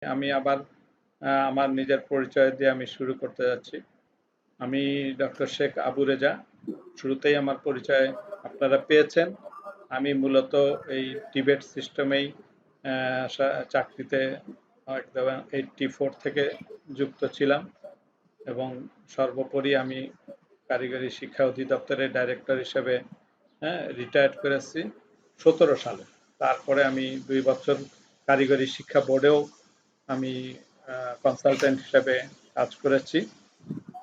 আমি আবার আমার নিজের পরিচয় দিয়ে আমি শুরু করতে যাচ্ছি। আমি ডক্টর শেখ আবু রেজা। শুরুতেই আমার পরিচয় আপনারা পেয়েছেন। আমি মূলত এই টিবেট সিস্টেমেই চাকরিতে একদম 84 থেকে যুক্ত ছিলাম এবং সর্বোপরি আমি কারিগরি শিক্ষা অধিদপ্তরের ডাইরেক্টর হিসেবে রিটায়ার্ড করেছি 17 সালে। তারপরে আমি 2 বছর কারিগরি শিক্ষা বোর্ডেও আমি কনসালটেন্ট হিসেবে কাজ করেছি।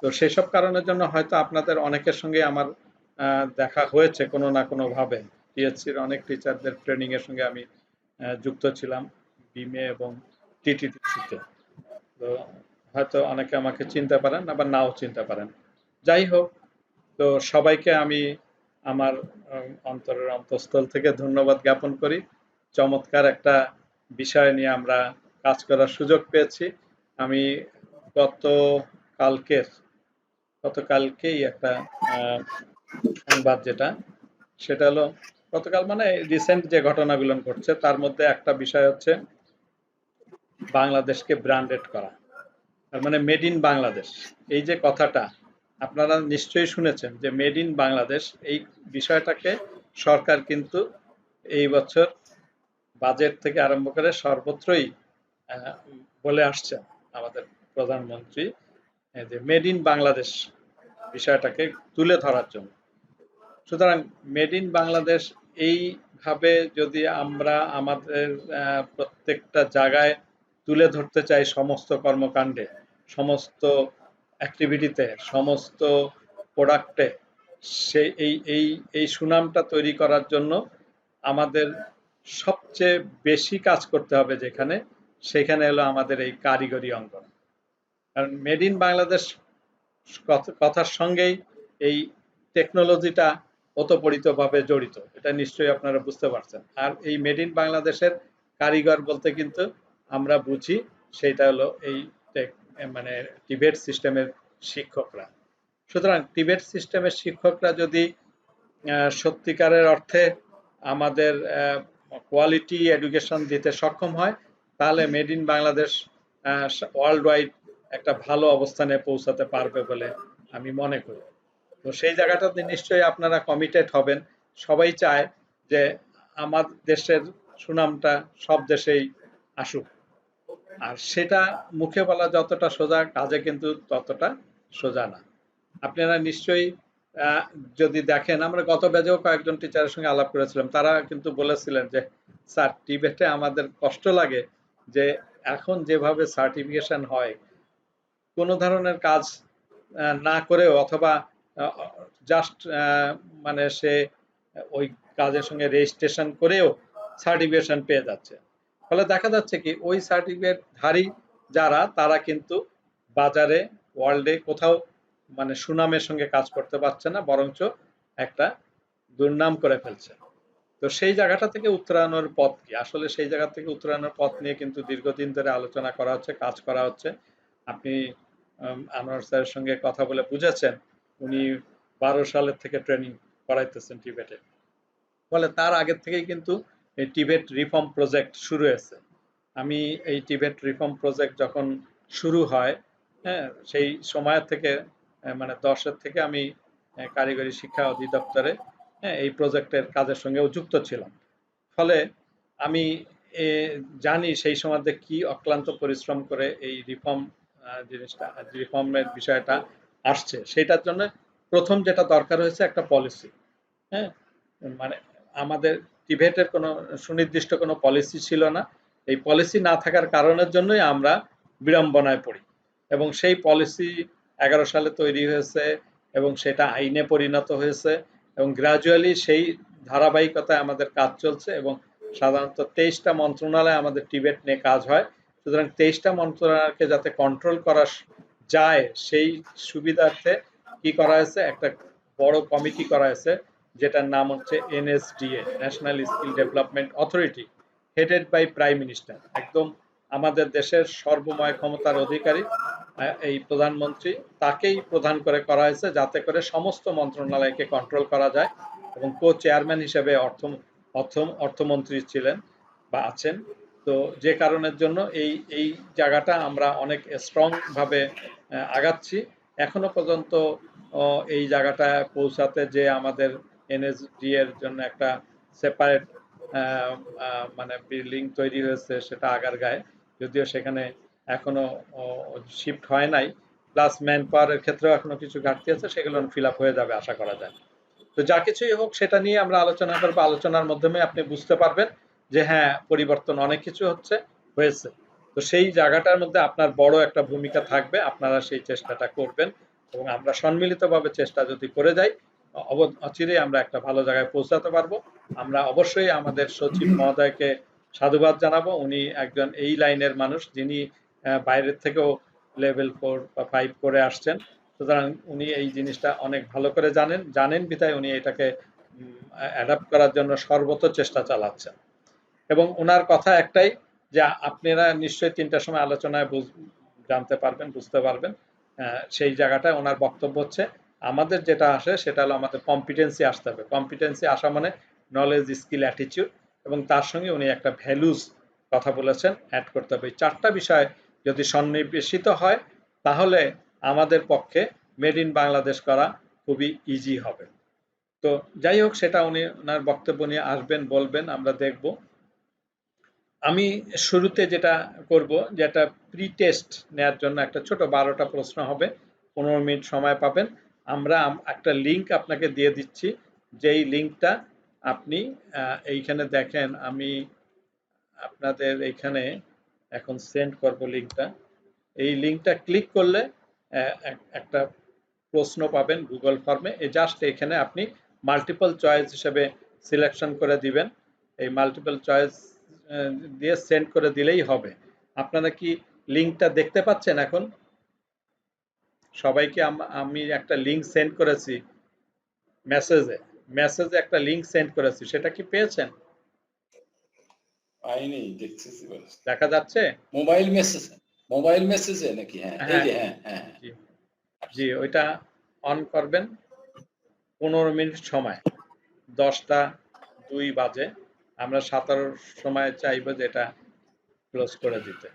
তো সেসব কারণের জন্য হয়তো আপনাদের অনেকের সঙ্গে আমার দেখা হয়েছে কোনো না কোনো ভাবে। টিএসসির অনেক টিচারদের ট্রেনিং এর সঙ্গে আমি যুক্ত ছিলাম বিমে এবং টিটিটিসিতে। তো হয়তো অনেকে আমাকে চিনতে পারেন আবার নাও চিনতে পারেন। যাই হোক, তো সবাইকে আমি আমার অন্তরের অন্তঃস্থল থেকে ধন্যবাদ জ্ঞাপন করি। চমৎকার একটা বিষয় নিয়ে আমরা কাজ করার সুযোগ পেয়েছি। আমি গতকালকেই একটা সংবাদ যেটা সেটা হলো গতকাল মানে রিসেন্ট যে ঘটনাগুলো ঘটছে তার মধ্যে একটা বিষয় হচ্ছে বাংলাদেশকে ব্র্যান্ডেড করা, তার মানে মেড ইন বাংলাদেশ। এই যে কথাটা আপনারা নিশ্চয়ই শুনেছেন যে মেড ইন বাংলাদেশ, এই বিষয়টাকে সরকার কিন্তু এই বছর বাজেট থেকে আরম্ভ করে সর্বত্রই বলে আসছেন আমাদের প্রধানমন্ত্রী, যে মেড ইন বাংলাদেশ বিষয়টাকে তুলে ধরার জন্য। সুতরাং মেড ইন বাংলাদেশ এইভাবে যদি আমরা আমাদের প্রত্যেকটা জায়গায় তুলে ধরতে চাই, সমস্ত কর্মকাণ্ডে, সমস্ত অ্যাক্টিভিটিতে, সমস্ত প্রোডাক্টে, সে এই সুনামটা তৈরি করার জন্য আমাদের সবচেয়ে বেশি কাজ করতে হবে যেখানে, সেখানে হলো আমাদের এই কারিগরি অঙ্গন। কারণ মেড ইন বাংলাদেশ কথার সঙ্গেই এই টেকনোলজিটা ওতপ্রোতভাবে জড়িত, এটা নিশ্চয়ই আপনারা বুঝতে পারছেন। আর এই মেড ইন বাংলাদেশের কারিগর বলতে কিন্তু আমরা বুঝি সেটা হলো এই মানে টিবেট সিস্টেমের শিক্ষকরা। সুতরাং টিবেট সিস্টেমের শিক্ষকরা যদি সত্যিকারের অর্থে আমাদের কোয়ালিটি এডুকেশন দিতে সক্ষম হয়, তাহলে made in Bangladesh world wide একটা ভালো অবস্থানে পৌঁছাতে পারবে বলে আমি মনে করি। তো সেই জায়গাটাতে নিশ্চয়ই আপনারা কমিটেড হবেন। সবাই চায় যে আমার দেশের সুনামটা সব দেশেই আসুক, আর সেটা মুখে বলা যতটা সোজা, কাজে কিন্তু ততটা সোজা না। আপনারা নিশ্চয়ই যদি দেখেন, আমরা গত ব্যাচেও কয়েকজন টিচারের সঙ্গে আলাপ করেছিলাম, তারা কিন্তু বলেছিলেন যে স্যার টিবেটে আমাদের কষ্ট লাগে যে এখন যেভাবে সার্টিফিকেশন হয়, কোনো ধরনের কাজ না করেও অথবা জাস্ট মানে সে ওই কাজের সঙ্গে রেজিস্ট্রেশন করেও সার্টিফিকেশন পেয়ে যাচ্ছে। ফলে দেখা যাচ্ছে কি ওই সার্টিফিকেটধারী যারা, তারা কিন্তু বাজারে ওয়ার্ল্ডে কোথাও মানে সুনামের সঙ্গে কাজ করতে পারছে না, বরঞ্চ একটা দুর্নাম করে ফেলছে। তো সেই জায়গাটা থেকে উত্তরায়ণের পথ কি? আসলে সেই জায়গা থেকে উত্তরায়ণের পথ নিয়ে কিন্তু দীর্ঘদিন ধরে আলোচনা করা হচ্ছে, কাজ করা হচ্ছে। আপনি আনোয়ার স্যারের সঙ্গে কথা বলে বুঝেছেন উনি 12 সালের থেকে ট্রেনিং করাইতেছেন টিবেটে। ফলে তার আগের থেকেই কিন্তু এই টিবেট রিফর্ম প্রজেক্ট শুরু হয়েছে। আমি এই টিবেট রিফর্ম প্রজেক্ট যখন শুরু হয়, হ্যাঁ, সেই সময় থেকে মানে 10-এর থেকে আমি কারিগরি শিক্ষা অধিদপ্তরে এই প্রজেক্টের কাজের সঙ্গেও যুক্ত ছিলাম। ফলে আমি জানি সেই সময় কি অক্লান্ত পরিশ্রম করে এই জিনিসটা রিফর্মের বিষয়টা আসছে। সেটার জন্য প্রথম যেটা দরকার হয়েছে একটা পলিসি। হ্যাঁ, মানে আমাদের টিবেটের কোনো সুনির্দিষ্ট কোনো পলিসি ছিল না। এই পলিসি না থাকার কারণের জন্যই আমরা বিড়ম্বনায় পড়ি, এবং সেই পলিসি 11 সালে তৈরি হয়েছে এবং সেটা আইনে পরিণত হয়েছে, এবং গ্রাজুয়ালি সেই ধারাবাহিকতায় আমাদের কাজ চলছে। এবং সাধারণত 23টা মন্ত্রণালয়ে আমাদের টিবেট নিয়ে কাজ হয়। সুতরাং 23টা মন্ত্রণালয়কে যাতে কন্ট্রোল করা যায়, সেই সুবিধার্থে কি করা হয়েছে, একটা বড় কমিটি করা হয়েছে যেটার নাম হচ্ছে NSDA, national skill development authority, headed by prime minister. একদম আমাদের দেশের সর্বময় ক্ষমতার অধিকারী এই প্রধানমন্ত্রী, তাকেই প্রধান করে করা হয়েছে যাতে করে সমস্ত মন্ত্রণালয়কে কন্ট্রোল করা যায়। এবং কো চেয়ারম্যান হিসেবে অর্থমন্ত্রী ছিলেন বা আছেন। তো তো যে কারণের জন্য এই এই জায়গাটা আমরা অনেক স্ট্রং ভাবে আগাচ্ছি। এখনো পর্যন্ত এই জায়গাটায় পৌঁছাতে যে আমাদের এনএসডি এর জন্য একটা সেপারেট মানে বিল্ডিং তৈরি হয়েছে সেটা আগারগাঁয়ে, যদিও সেখানে এখনো শিফট হয় নাই, প্লাস ম্যান পাওয়ারের ক্ষেত্রেও এখনো কিছু ঘাটতি আছে, সেগুলো ফিল আপ হয়ে যাবে আশা করা যায়। তো যা কিছুই হোক সেটা নিয়ে আমরা আলোচনা করবো, আলোচনার মাধ্যমে আপনি বুঝতে পারবেন যে হ্যাঁ পরিবর্তন অনেক কিছু হয়েছে। তো সেই জায়গাটার মধ্যে আপনার বড় একটা ভূমিকা থাকবে, আপনারা সেই চেষ্টাটা করবেন এবং আমরা সম্মিলিতভাবে চেষ্টা যদি করে যাই অচিরেই আমরা একটা ভালো জায়গায় পৌঁছাতে পারবো। আমরা অবশ্যই আমাদের সচিব মহোদয়কে সাধুবাদ জানাবো, উনি একজন এই লাইনের মানুষ যিনি বাইরের থেকেও লেভেল 4 বা 5 করে আসছেন, সুতরাং উনি এই জিনিসটা অনেক ভালো করে জানেন বিধায় উনি এটাকে অ্যাডাপ্ট করার জন্য সর্বত চেষ্টা চালাচ্ছেন। এবং ওনার কথা একটাই যে আপনারা নিশ্চয়ই 3টার সময় আলোচনায় জানতে পারবেন, বুঝতে পারবেন। সেই জায়গাটায় ওনার বক্তব্য হচ্ছে আমাদের যেটা আসে সেটা হলো আমাদের কম্পিটেন্সি আসতে হবে। কম্পিটেন্সি আসা মানে নলেজ, স্কিল, অ্যাটিটিউড, এবং তার সঙ্গে উনি একটা ভ্যালুজ কথা বলেছেন অ্যাড করতে হবে। 4টা বিষয় যদি সন্নিবেশিত হয় তাহলে আমাদের পক্ষে মেড ইন বাংলাদেশ করা খুবই ইজি হবে। তো যাই হোক, সেটা উনি ওনার বক্তব্য নিয়ে আসবেন, বলবেন, আমরা দেখব। আমি শুরুতে যেটা করব যে একটা প্রি টেস্ট নেওয়ার জন্য একটা ছোট 12টা প্রশ্ন হবে, 15 মিনিট সময় পাবেন। আমরা একটা লিংক আপনাকে দিয়ে দিচ্ছি, যেই লিংকটা আপনি এইখানে দেখেন, আমি আপনাদের এইখানে এখন সেন্ড করব লিংকটা। এই লিংকটা ক্লিক করলে একটা প্রশ্ন পাবেন গুগল ফর্মে, এই জাস্ট এখানে আপনি মাল্টিপল চয়েস হিসেবে সিলেকশন করে দিবেন। এই মাল্টিপল চয়েস দিয়ে সেন্ড করে দিলেই হবে। আপনারা কি লিংকটা দেখতে পাচ্ছেন এখন? সবাইকে আমি একটা লিংক সেন্ড করেছি মেসেজে একটা লিংক সেন্ড করেছি, সেটা কি পেয়েছেন? পাইনি, দেখতেছি। দেখা যাচ্ছে মোবাইল মেসেজে নাকি? হ্যাঁ, এই যে হ্যাঁ। জি, ওইটা অন করবেন। 15 মিনিট সময়, 10টা 2 বাজে, আমরা 17 সময় চাইবো যে এটা ক্লোজ করে দিতে।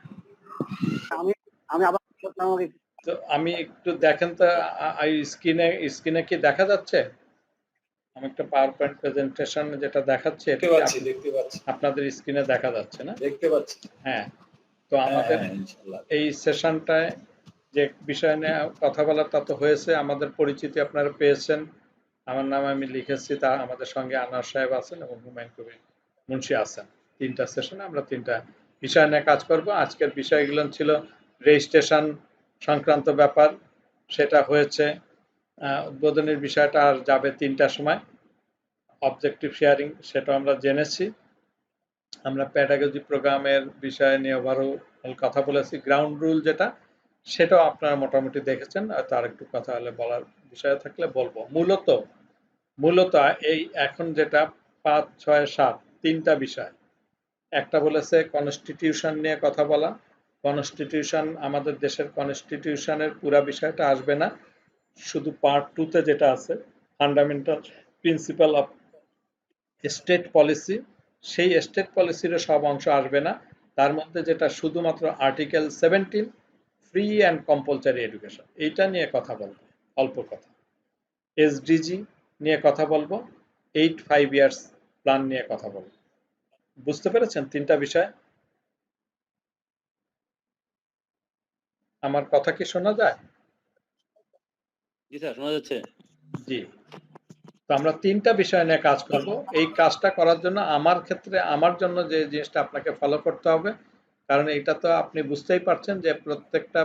তো আমি একটু দেখেন তো স্ক্রিনে কি দেখা যাচ্ছে? আমি একটা পাওয়ার পয়েন্ট প্রেজেন্টেশন যেটা দেখাচ্ছে দেখতে পাচ্ছি। আপনাদের স্ক্রিনে দেখা যাচ্ছে না? দেখতে পাচ্ছি। হ্যাঁ। তো আমাদের এই সেশনটায় যে বিষয় নিয়ে কথা বলার তা তো হয়েছে, আমাদের পরিচিতি আপনারা পেয়েছেন। আমার নাম আমি লিখেছি, তা আমাদের সঙ্গে আনোয়ার সাহেব আছেন এবং হুমায়ুন কবির মুন্সি আছেন। 3টা সেশনে আমরা 3টা বিষয় নিয়ে কাজ করব। আজকের বিষয়গুলো ছিল রেজিস্ট্রেশন সংক্রান্ত ব্যাপার, সেটা হয়েছে। উদ্বোধনের বিষয়টা আর যাবে 3টার সময়। অবজেক্টিভ শেয়ারিং সেটা আমরা জেনেছি। আমরা প্যাডাগজি প্রোগ্রামের বিষয় নিয়ে ওভারঅল কথা বলেছি। গ্রাউন্ড রুল যেটা, সেটাও আপনারা মোটামুটি দেখেছেন, তার একটু কথা হলে বলার বিষয় থাকলে বলবো। মূলত এই এখন যেটা 5, 6, 7 3টা বিষয়। একটা বলেছে কনস্টিটিউশন নিয়ে কথা বলা। কনস্টিটিউশন, আমাদের দেশের কনস্টিটিউশনের পুরা বিষয়টা আসবে না, শুধু পার্ট 2তে যেটা আছে fundamental principal of state policy, সেই স্টেট পলিসিরও সব অংশ আসবে না। তার মধ্যে যেটা শুধুমাত্র article 17 free and compulsory education, এইটা নিয়ে কথা বলবো, অল্প কথা। এসডিজি নিয়ে কথা বলবো, 8 ইয়ার্স প্ল্যান নিয়ে কথা বলবো। বুঝতে পেরেছেন 3টা বিষয়? আমার কথা কি শোনা যায়? জি স্যার, শোনা যাচ্ছে। জি। তো আমরা 3টা বিষয় নিয়ে কাজ করব। এই কাজটা করার জন্য আমার জন্য যে জিনিসটা আপনাকে ফলো করতে হবে, কারণ এটা তো আপনি বুঝতেই পারছেন যে প্রত্যেকটা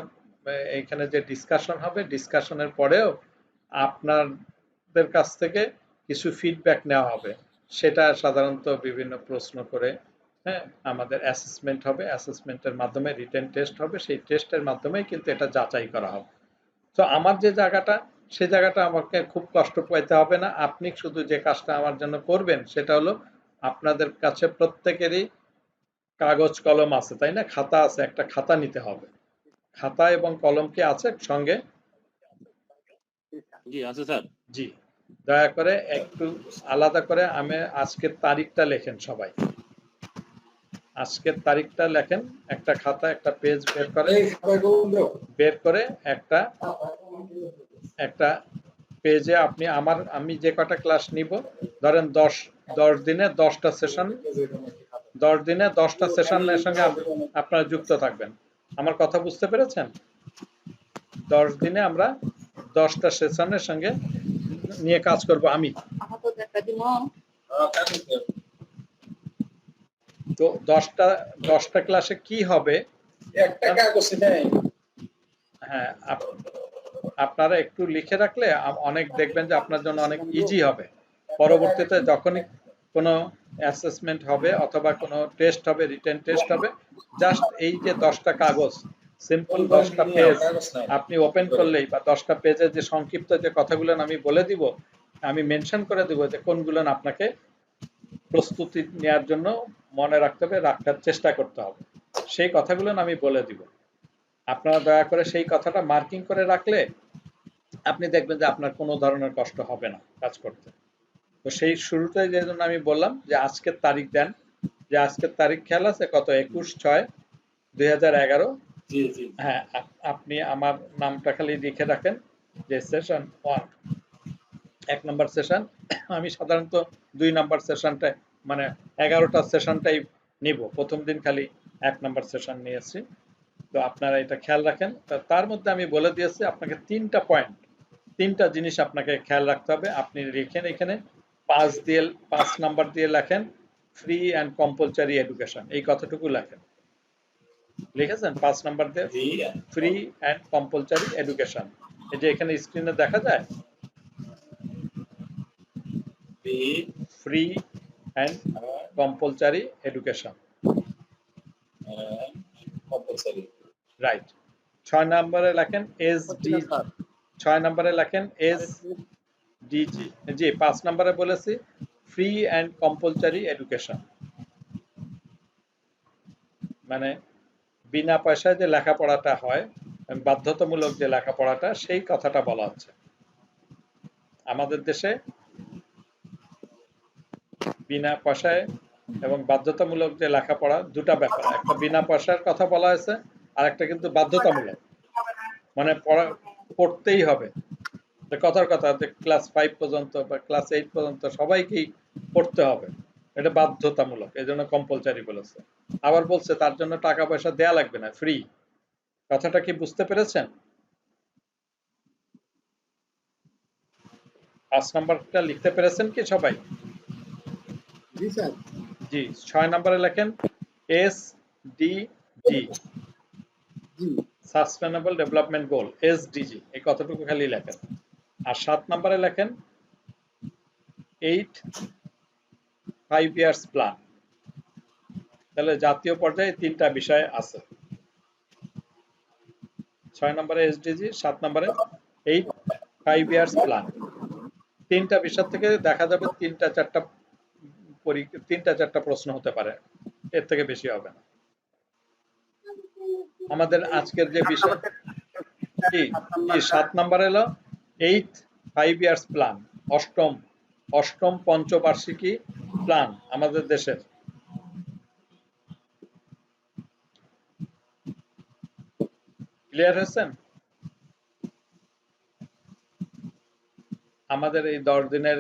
এইখানে যে ডিসকাশন হবে, ডিসকাশনের পরেও আপনাদের কাছ থেকে কিছু ফিডব্যাক নেওয়া হবে। সেটা সাধারণত বিভিন্ন প্রশ্ন করে, হ্যাঁ, আমাদের অ্যাসেসমেন্ট হবে, অ্যাসেসমেন্টের মাধ্যমে রিটেন টেস্ট হবে, সেই টেস্টের মাধ্যমেই কিন্তু এটা যাচাই করা হবে। তো আমার যে জায়গাটা, সে জায়গাটা আমাকে খুব কষ্ট পাইতে হবে না। আপনি শুধু যে কাজটা আমার জন্য করবেন সেটা হলো, আপনাদের কাছে প্রত্যেকেরই কাগজ কলম আছে, তাই না? খাতা আছে, একটা খাতা নিতে হবে। খাতা এবং কলম কি আছে সঙ্গে? জি আছে স্যার। জি, দয়া করে একটু আলাদা করে আমি আজকের তারিখটা লেখেন সবাই। আজকের তারিখটা লেখেন, একটা খাতা একটা পেজ বের করে একটা একটা পেজে আপনি আমি যে কটা ক্লাস নিব, ধরেন 10 দিনে 10টা সেশন, 10 দিনে 10টা সেশনের সঙ্গে আপনারা যুক্ত থাকবেন। আমার কথা বুঝতে পেরেছেন? 10 দিনে আমরা 10টা সেশনের সঙ্গে নিয়ে কাজ করব আমি। তো 10টা ক্লাসে কি হবে, হ্যাঁ আপনারা একটু লিখে রাখলে অনেক দেখবেন যে আপনার জন্য অনেক ইজি হবে। পরবর্তীতে যখনই কোনো অ্যাসেসমেন্ট হবে অথবা কোনো টেস্ট হবে, রিটেন টেস্ট হবে, জাস্ট এই যে 10টা কাগজ, সিম্পল 10টা পেজ আপনি ওপেন করলেই, বা 10টা পেজে যে সংক্ষিপ্ত যে কথাগুলো আমি বলে দিব, আমি মেনশন করে দিব যে কোনগুলো আপনাকে প্রস্তুতি নেওয়ার জন্য মনে রাখতে হবে, রাখার চেষ্টা করতে হবে, সেই কথাগুলো আমি বলে দিব। আপনারা দয়া করে সেই কথাটা মার্কিং করে রাখলে আপনি দেখবেন যে আপনার কোনো ধরনের কষ্ট হবে না কাজ করতে। তো সেই শুরুতে যে জন্য আমি বললাম যে আজকের তারিখ দেন, যে আজকের তারিখ খেয়াল আছে কত? 21/6/2011। হ্যাঁ, আপনি আমার নামটা খালি লিখে রাখেন যে সেশন 1, 1 নম্বর সেশন। আমি সাধারণত 2 নম্বর সেশনটা, মানে 11টা সেশনটাই নিব, প্রথম দিন খালি 1 নম্বর সেশন নিয়েছি। তো আপনারা এটা খেয়াল রাখেন। তার মধ্যে আমি বলে দিয়েছি আপনাকে 3টা পয়েন্ট, 3টা জিনিস আপনাকে খেয়াল রাখতে হবে। আপনি লিখেন এখানে 5 নাম্বার দিয়ে লেখেন ফ্রি অ্যান্ড কম্পালসারি এডুকেশন, এই কথাটুকু লেখেন। লিখেছেন 5 নাম্বার দিয়ে ফ্রি অ্যান্ড কম্পালসারি এডুকেশন, এই যে এখানে স্ক্রিনে দেখা যায় free and compulsory education, right. 6 নম্বরে লেখেন এসডি, 6 নম্বরে লেখেন এসডিজি। জি, 5 নম্বরে বলেছি ফ্রি অ্যান্ড কম্পালসারি এডুকেশন, মানে বিনা পয়সায় যে লেখাপড়াটা হয়, বাধ্যতামূলক যে লেখাপড়াটা, সেই কথাটা বলা হচ্ছে। আমাদের দেশে বিনা পয়সায় এবং বাধ্যতামূলক যে লেখাপড়া, দুটা ব্যাপার, একটা বিনা পয়সার কথা বলা হয়েছে, আর একটা কিন্তু বাধ্যতামূলক, মানে পড়তেই হবে। কথার কথা যে ক্লাস 5 পর্যন্ত বা ক্লাস 8 পর্যন্ত সবাইকেই পড়তে হবে, এটা বাধ্যতামূলক, এই জন্য কম্পালসারি বলেছে। আবার বলছে তার জন্য টাকা পয়সা দেয়া লাগবে না, ফ্রি। কথাটা কি বুঝতে পেরেছেন? 5 নাম্বারটা লিখতে পেরেছেন কি সবাই? জি। 6 নম্বরে লেখেন এসডিজি, সাস্টেনেবল ডেভেলপমেন্ট গোল, এসডিজি, এই কথাটুকু খালি লেখেন। আর 7 নম্বরে লেখেন 8 5 ইয়ার্স প্ল্যান। তাহলে জাতীয় পর্যায়ে 3টা বিষয় আছে। 6 নম্বরে এসডিজি, 7 নম্বরে 8 5 ইয়ার্স প্ল্যান। 3টা বিষয় থেকে দেখা যাবে 3টা 4টা প্রশ্ন হতে পারে, এর থেকে বেশি হবে না। আমাদের আজকের যে বিষয় কি 7 নম্বরে হলো 8 5 ইয়ার্স প্ল্যান, অষ্টম পঞ্চবার্ষিকী প্ল্যান আমাদের দেশের। ক্লিয়ার হয়েছেন? আমাদের এই 10 দিনের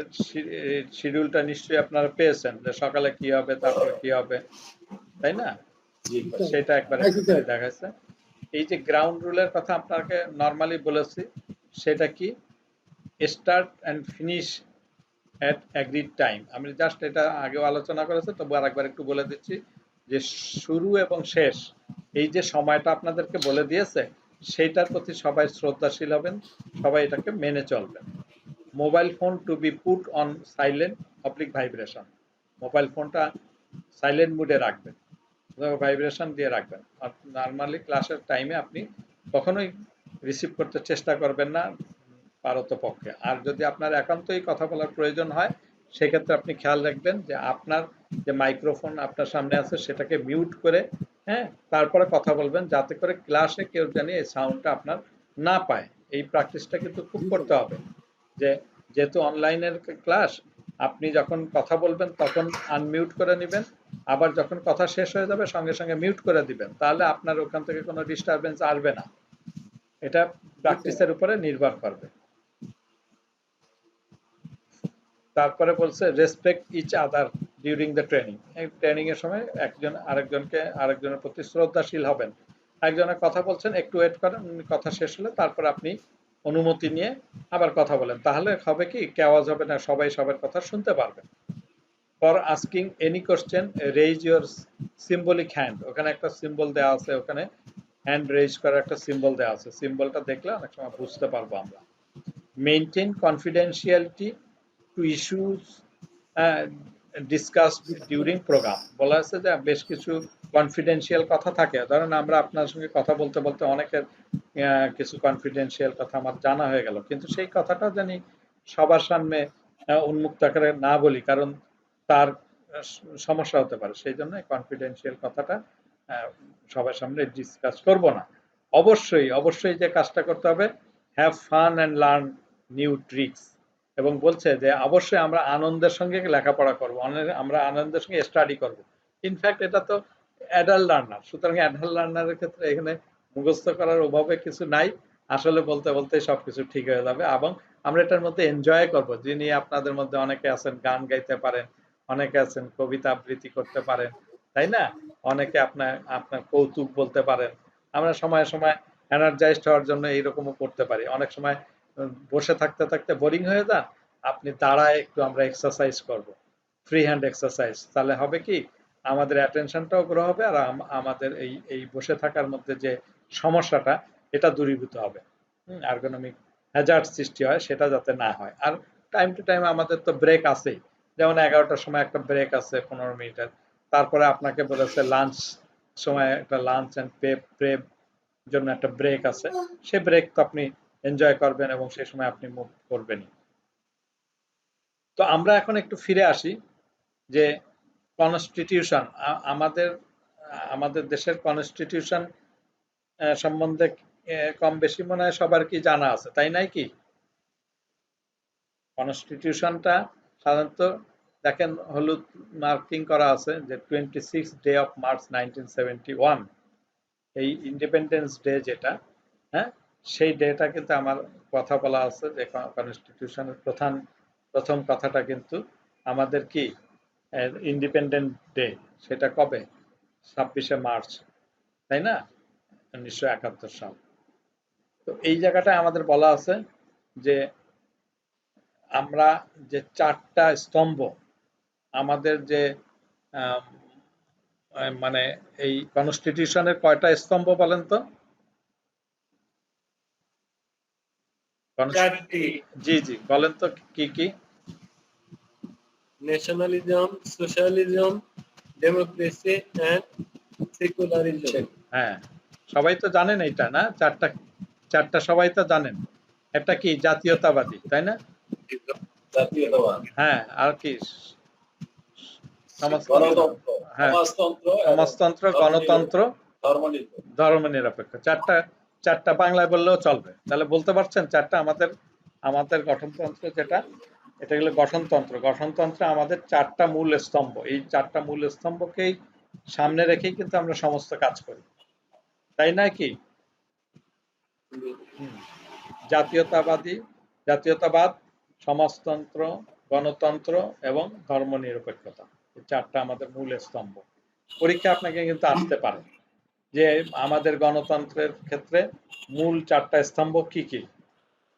শিডিউলটা নিশ্চয়ই আপনারা পেয়েছেন, যে সকালে কি হবে, তারপরে কি হবে, তাই না? সেটা একবার দেখাচ্ছে। এই যে গ্রাউন্ড রুলের কথা আপনাকে নরমালি বলেছি, সেটা কি start and finish at agreed time. আমি জাস্ট এটা আগেও আলোচনা করেছি, তবু আরেকবার একটু বলে দিচ্ছি যে শুরু এবং শেষ, এই যে সময়টা আপনাদেরকে বলে দিয়েছে, সেইটার প্রতি সবাই শ্রদ্ধাশীল হবেন, সবাই এটাকে মেনে চলবেন। Mobile phone to be put on silent oblique vibration, mobile ফোনটা সাইলেন্ট মুডে রাখবেন, ভাইব্রেশন দিয়ে রাখবেন। আর নরমালি ক্লাসের টাইমে আপনি কখনোই রিসিভ করতে চেষ্টা করবেন না পারতপক্ষে। আর যদি আপনার একান্তই কথা বলার প্রয়োজন হয়, সেক্ষেত্রে আপনি খেয়াল রাখবেন যে আপনার যে মাইক্রোফোন আপনার সামনে আছে সেটাকে মিউট করে, হ্যাঁ, তারপরে কথা বলবেন, যাতে করে ক্লাসে কেউ জানি এই সাউন্ডটা আপনার না পায়। এই প্র্যাকটিসটা কিন্তু খুব করতে হবে, যে যেহেতু অনলাইনের ক্লাস, আপনি যখন কথা বলবেন তখন আনমিউট করে নেবেন, আবার যখন কথা শেষ হয়ে যাবে সঙ্গে সঙ্গে মিউট করে দিবেন, তাহলে আপনার ওখান থেকে কোনো ডিস্টারবেন্স আসবে না। এটা প্র্যাকটিসের উপরে নির্ভর করবে। তারপরে বলছে respect each other during the training. এই ট্রেনিং এর সময় একজন আরেকজনের প্রতি শ্রদ্ধাশীল হবেন। একজনের কথা বলছেন, একটু ওয়েট করেন, কথা শেষ হলে তারপর আপনি অনুমতি নিয়ে আবার কথা বলেন, তাহলে হবে কি কেওয়াজ হবে না, সবাই সবার কথা শুনতে পারবেন। For asking any question raise your symbolic hand, ওখানে একটা সিম্বল দেওয়া আছে, ওখানে হ্যান্ড রেইজ করার একটা সিম্বল দেওয়া আছে, সিম্বলটা দেখলে অনেক সময় বুঝতে পারবো আমরা। Maintain confidentiality to issues discuss during program. বলা আছে যে বেশ কিছু কনফিডেন্সিয়াল কথা থাকে, ধরেন আমরা আপনার সঙ্গে কথা বলতে বলতে অনেকের কিছু কনফিডেন্সিয়াল কথা আমার জানা হয়ে গেল, কিন্তু সেই কথাটা জানি সবার সামনে উন্মুক্ত আকারে না বলি, কারণ তার সমস্যা হতে পারে, সেই জন্য কনফিডেন্সিয়াল কথাটা সবার সামনে ডিসকাস করব না। অবশ্যই অবশ্যই যে কাজটা করতে হবে, have fun and learn new tricks, এবং বলছে যে অবশ্যই আমরা আনন্দের সঙ্গে লেখাপড়া করব, আমরা আনন্দের সঙ্গে স্টাডি করব। ইনফ্যাক্ট এটা তো অ্যাডাল্ট লার্নার, সুতরাং অ্যাডাল্ট লার্নারের ক্ষেত্রে এখানে মুখস্থ করার অভাবে কিছু নাই, আসলে বলতে বলতে সবকিছু ঠিক হয়ে যাবে, এবং আমরা এটার মধ্যে এনজয় করব। যিনি আপনাদের মধ্যে অনেকে আছেন গান গাইতে পারেন, অনেকে আছেন কবিতা আবৃত্তি করতে পারেন, তাই না, অনেকে আপনার আপনার কৌতুক বলতে পারেন। আমরা সময়ে সময় এনার্জাইজড হওয়ার জন্য এইরকমও করতে পারি। অনেক সময় বসে থাকতে থাকতে বোরিং হয়ে যান, আপনি দাঁড়ায় একটু আমরা এক্সারসাইজ করব, ফ্রি হ্যান্ড এক্সারসাইজ, তাহলে হবে কি আমাদের অ্যাটেনশনটাও গ্রো হবে, আর আমাদের এই এই বসে থাকার মধ্যে যে সমস্যাটা এটা দূরীভূত হবে। আর্গোনমিক হ্যাজার্ড সৃষ্টি হয় সেটা যাতে না হয়। আর টাইম টু টাইম আমাদের তো ব্রেক আছেই, যেমন 11টার সময় একটা ব্রেক আছে 15 মিনিটের, তারপরে আপনাকে বলেছে লাঞ্চ সময় একটা লাঞ্চ অ্যান্ড প্রেপ জন্য একটা ব্রেক আছে, সে ব্রেক তো আপনি এনজয় করবেন এবং সেই সময় আপনি মুভ করবেনই। তো আমরা এখন একটু ফিরে আসি যে কনস্টিটিউশন, আমাদের আমাদের দেশের কনস্টিটিউশন সম্বন্ধে কম বেশি মনে হয় সবার কি জানা আছে, তাই নাই কি? কনস্টিটিউশনটা সাধারণত দেখেন হলুদ মার্কিং করা আছে যে 26 ডে অফ মার্চ 1971, এই ইন্ডিপেন্ডেন্স ডে যেটা, হ্যাঁ, সেই ডেটা কিন্তু আমার কথা বলা আছে যে কনস্টিটিউশনের প্রথম কথাটা কিন্তু আমাদের কি ইন্ডিপেন্ডেন্ট ডে, সেটা কবে, 26শে মার্চ, তাই না, 1971 সাল। তো এই জায়গাটায় আমাদের বলা আছে যে আমরা যে 4টা স্তম্ভ, আমাদের যে মানে এই কনস্টিটিউশনের কয়টা স্তম্ভ বলেন তো? জি জি বলেন তো কি কি? Nationalism, socialism, democracy and secularism. হ্যাঁ, সবাই তো জানেন এইটা না, চারটা সবাই তো জানেন। একটা কি জাতীয়তাবাদী, তাই না? জাতীয়তাবাদ, হ্যাঁ, আর কি গণতন্ত্র, হ্যাঁ, সমাজতন্ত্র, সমাজতন্ত্র, গণতন্ত্র, ধর্মনিরপেক্ষ। ধর্মনিরপেক্ষ, চারটা বাংলায় বললেও চলবে। তাহলে বলতে পারছেন চারটা আমাদের গঠনতন্ত্র যেটা, এটা হলো গঠনতন্ত্র। গঠনতন্ত্রে আমাদের 4টা মূল স্তম্ভ, এই 4টা মূল স্তম্ভকেই সামনে রেখেই কিন্তু আমরা সমস্ত কাজ করি, তাই না কি? জাতীয়তাবাদ, সমাজতন্ত্র, গণতন্ত্র এবং ধর্মনিরপেক্ষতা, এই 4টা আমাদের মূল স্তম্ভ। পরীক্ষা আপনাকে কিন্তু আসতে পারে যে আমাদের গণতন্ত্রের ক্ষেত্রে মূল 4টা স্তম্ভ কি কি,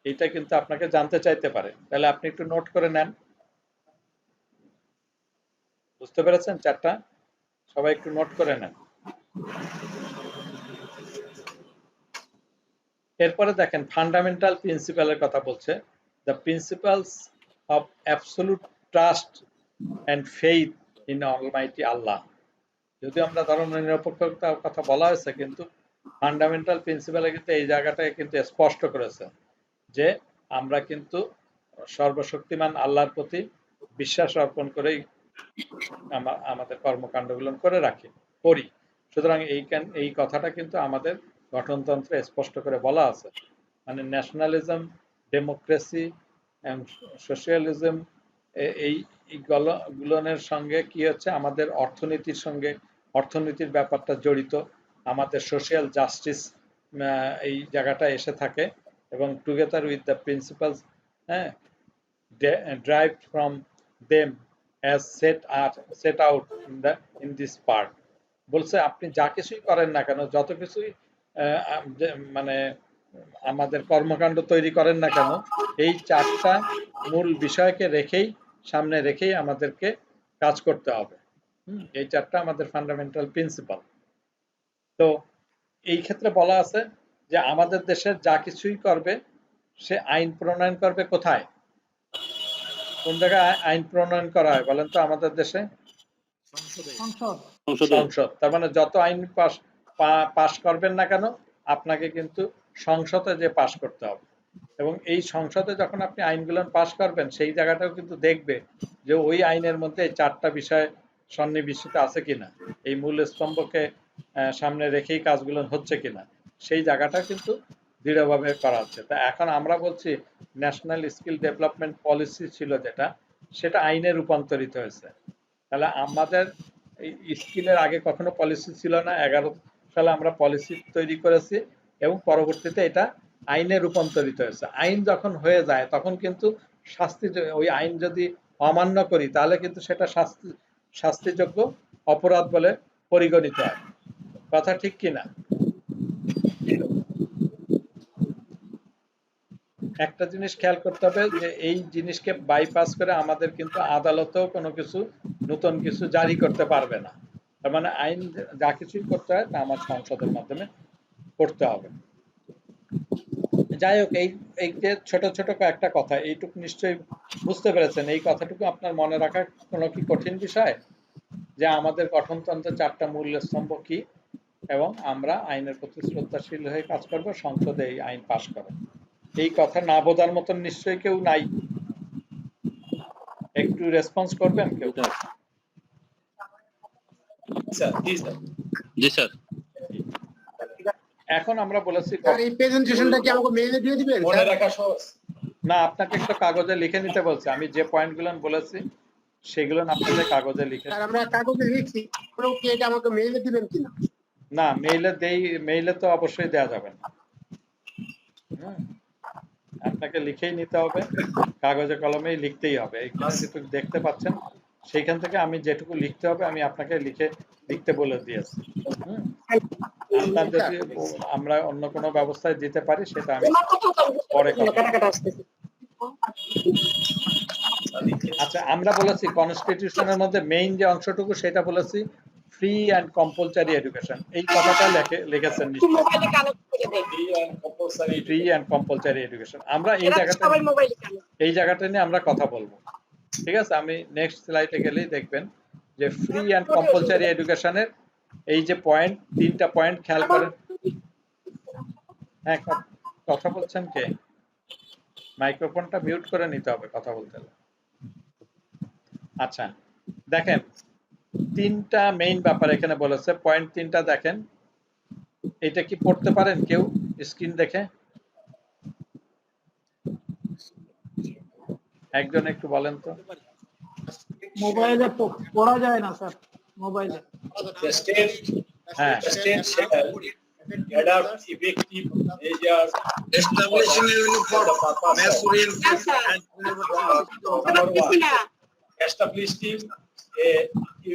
এটা কিন্তু আপনাকে জানতে চাইতে পারে, তাহলে আপনি একটু নোট করে নেন। বুঝতে পেরেছেন 4টা? সবাই একটু নোট করে নেন। এরপরে দেখেন ফান্ডামেন্টাল প্রিন্সিপালের কথা বলছে, the principles of absolute trust and faith in almighty Allah. যদি আমরা ধর্মনিরপেক্ষতার কথা বলা হয়েছে, কিন্তু ফান্ডামেন্টাল প্রিন্সিপালে কিন্তু এই জায়গাটায় কিন্তু স্পষ্ট করেছে যে আমরা কিন্তু সর্বশক্তিমান আল্লাহর প্রতি বিশ্বাস অর্পণ করেই আমাদের কর্মকাণ্ডগুলো করি। সুতরাং এই কথাটা কিন্তু আমাদের গঠনতন্ত্রে স্পষ্ট করে বলা আছে, মানে ন্যাশনালিজম, ডেমোক্রেসি এন্ড সোশ্যালিজম এই গুলনের সঙ্গে কি হচ্ছে, আমাদের অর্থনীতির সঙ্গে অর্থনীতির ব্যাপারটা জড়িত, আমাদের সোশ্যাল জাস্টিস এই জায়গাটা এসে থাকে, এবং টুগেদার উইথ দ্য প্রিন্সিপালস, হ্যাঁ, derived from them as set out in this part। বলছে আপনি যা কিছুই করেন না কেন, যত কিছুই মানে আমাদের কর্মকাণ্ড তৈরি করেন না কেন, এই 4টা মূল বিষয়কে সামনে রেখেই আমাদেরকে কাজ করতে হবে। এই 4টা আমাদের ফান্ডামেন্টাল প্রিন্সিপাল। তো এই ক্ষেত্রে বলা আছে যে আমাদের দেশের যা কিছুই করবে সে আইন প্রণয়ন করবে কোথায়, কোন জায়গায় আইন প্রণয়ন করা হয় বলেন তো আমাদের দেশে? সংসদ। তার মানে যত আইন পাশ করবেন না কেন, আপনাকে কিন্তু সংসদে যে পাশ করতে হবে, এবং এই সংসদে যখন আপনি আইনগুলো পাশ করবেন সেই জায়গাটাও কিন্তু দেখবে যে ওই আইনের মধ্যে এই 4টা বিষয় সন্নিবেশিত আছে কিনা, এই মূল স্তম্ভকে সামনে রেখেই কাজগুলো হচ্ছে কিনা, সেই জায়গাটা কিন্তু দৃঢ়ভাবে করা হচ্ছে। তা এখন আমরা বলছি ন্যাশনাল স্কিল ডেভেলপমেন্ট পলিসি ছিল যেটা, সেটা আইনে রূপান্তরিত হয়েছে। তাহলে আমাদের এই স্কিলের আগে কখনো পলিসি ছিল না, 11 সালে আমরা পলিসি তৈরি করেছি এবং পরবর্তীতে এটা আইনে রূপান্তরিত হয়েছে। আইন যখন হয়ে যায় তখন কিন্তু শাস্তি, ওই আইন যদি অমান্য করি তাহলে কিন্তু সেটা শাস্তিযোগ্য অপরাধ বলে পরিগণিত হয়। কথা ঠিক কিনা? একটা জিনিস খেয়াল করতে হবে যে এই জিনিসকে বাইপাস করে আমাদের কিন্তু আদালতেও কোনো কিছু নতুন কিছু জারি করতে পারবে না। তার মানে আইন যা কিছুই করতে হয় তা আমার সংসদের মাধ্যমে করতে হবে। যাই হোক, এই যে ছোট ছোট কয়েকটা কথা, এইটুকু নিশ্চয়ই বুঝতে পেরেছেন। এই কথাটুকু আপনার মনে রাখা কোনো কি কঠিন বিষয় যে আমাদের গঠনতন্ত্রের 4টা মূল স্তম্ভ কি, এবং আমরা আইনের প্রতি শ্রদ্ধাশীল হয়ে কাজ করব, সংসদে এই আইন পাশ করে। এই কথা না বোঝার মতন নিশ্চয়ই কেউ নাই। একটু রেসপন্স করবেন কেউ? জি স্যার। এখন আমরা বলেছি এই প্রেজেন্টেশনটা কি আমাকে মেইলে দিয়ে দিবেন? মনে রাখা সহজ। না, আপনাকে একটা কাগজে লিখে নিতে বলছি। আমি যে পয়েন্টগুলো বলেছি সেগুলো আপনাদের কাগজে লিখে। স্যার আমরা কাগজে লিখছি, আপনারা কি এটা আমাকে মেইলে দিবেন কিনা? না, মেইলে তো অবশ্যই দেওয়া যাবে না। আপনাকে লিখেই নিতে হবে, কাগজে কলমেই লিখতেই হবে। এখানে যেটুকু দেখতে পাচ্ছেন সেইখান থেকে আমি যেটুকু লিখতে হবে আমি আপনাকে লিখতে বলে দিয়েছি। আপনার যদি আমরা অন্য কোনো ব্যবস্থায় দিতে পারি সেটা আমি পরে কথা। আচ্ছা, আমরা বলেছি কনস্টিটিউশনের মধ্যে মেইন যে অংশটুকু সেটা বলেছি ফ্রি অ্যান্ড কম্পালসারি এডুকেশন। এই কথাটা লিখেছেন নিশ্চয়ই, ফ্রি অ্যান্ড কম্পালসারি এডুকেশন। আমরা এই জায়গাটা নিয়ে আমরা কথা বলবো, ঠিক আছে? আমি নেক্সট স্লাইডে গেলেই দেখবেন যে ফ্রি অ্যান্ড কম্পালসারি এডুকেশনের এই যে পয়েন্ট, 3টা পয়েন্ট খেয়াল করেন। হ্যাঁ, কথা বলছেন কে? মাইক্রোফোনটা মিউট করে নিতে হবে কথা বলতে হলে। আচ্ছা, দেখেন 3টা মেইন ব্যাপার এখানে বলেছে। পয়েন্ট 3টা দেখেন, এটা কি পড়তে পারেন কেউ স্ক্রিন দেখে? একজন একটু বলেন তো। মোবাইলে পড়া যায় না স্যার, মোবাইলে। The state হ্যাঁ, shall adopt effective measures establishing a uniform mass reinforcement and establishing a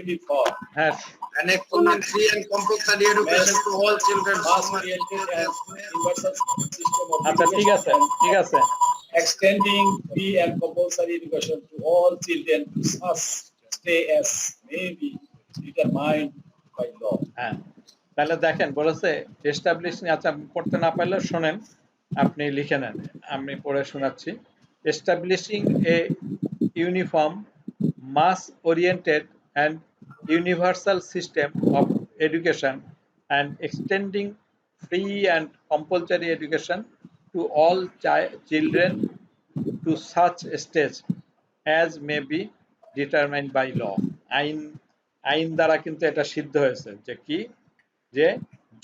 uniform হ্যাঁ, and extending free and compulsory education to all children. mass oriented and universal system of আচ্ছা, ঠিক আছে, ঠিক আছে। extending free and compulsory education to all children to such stay as may be determined by law. হ্যাঁ, তাহলে দেখেন বলেছে establishing. আচ্ছা, পড়তে না পারলে শোনেন, আপনি লিখে নেন, আমি পড়ে শোনাচ্ছি। Establishing a uniform mass oriented and universal system of education and extending free and compulsory education to all children to such stage as may be determined by law. আইন দ্বারা কিন্তু এটা সিদ্ধ হয়েছে যে কি, যে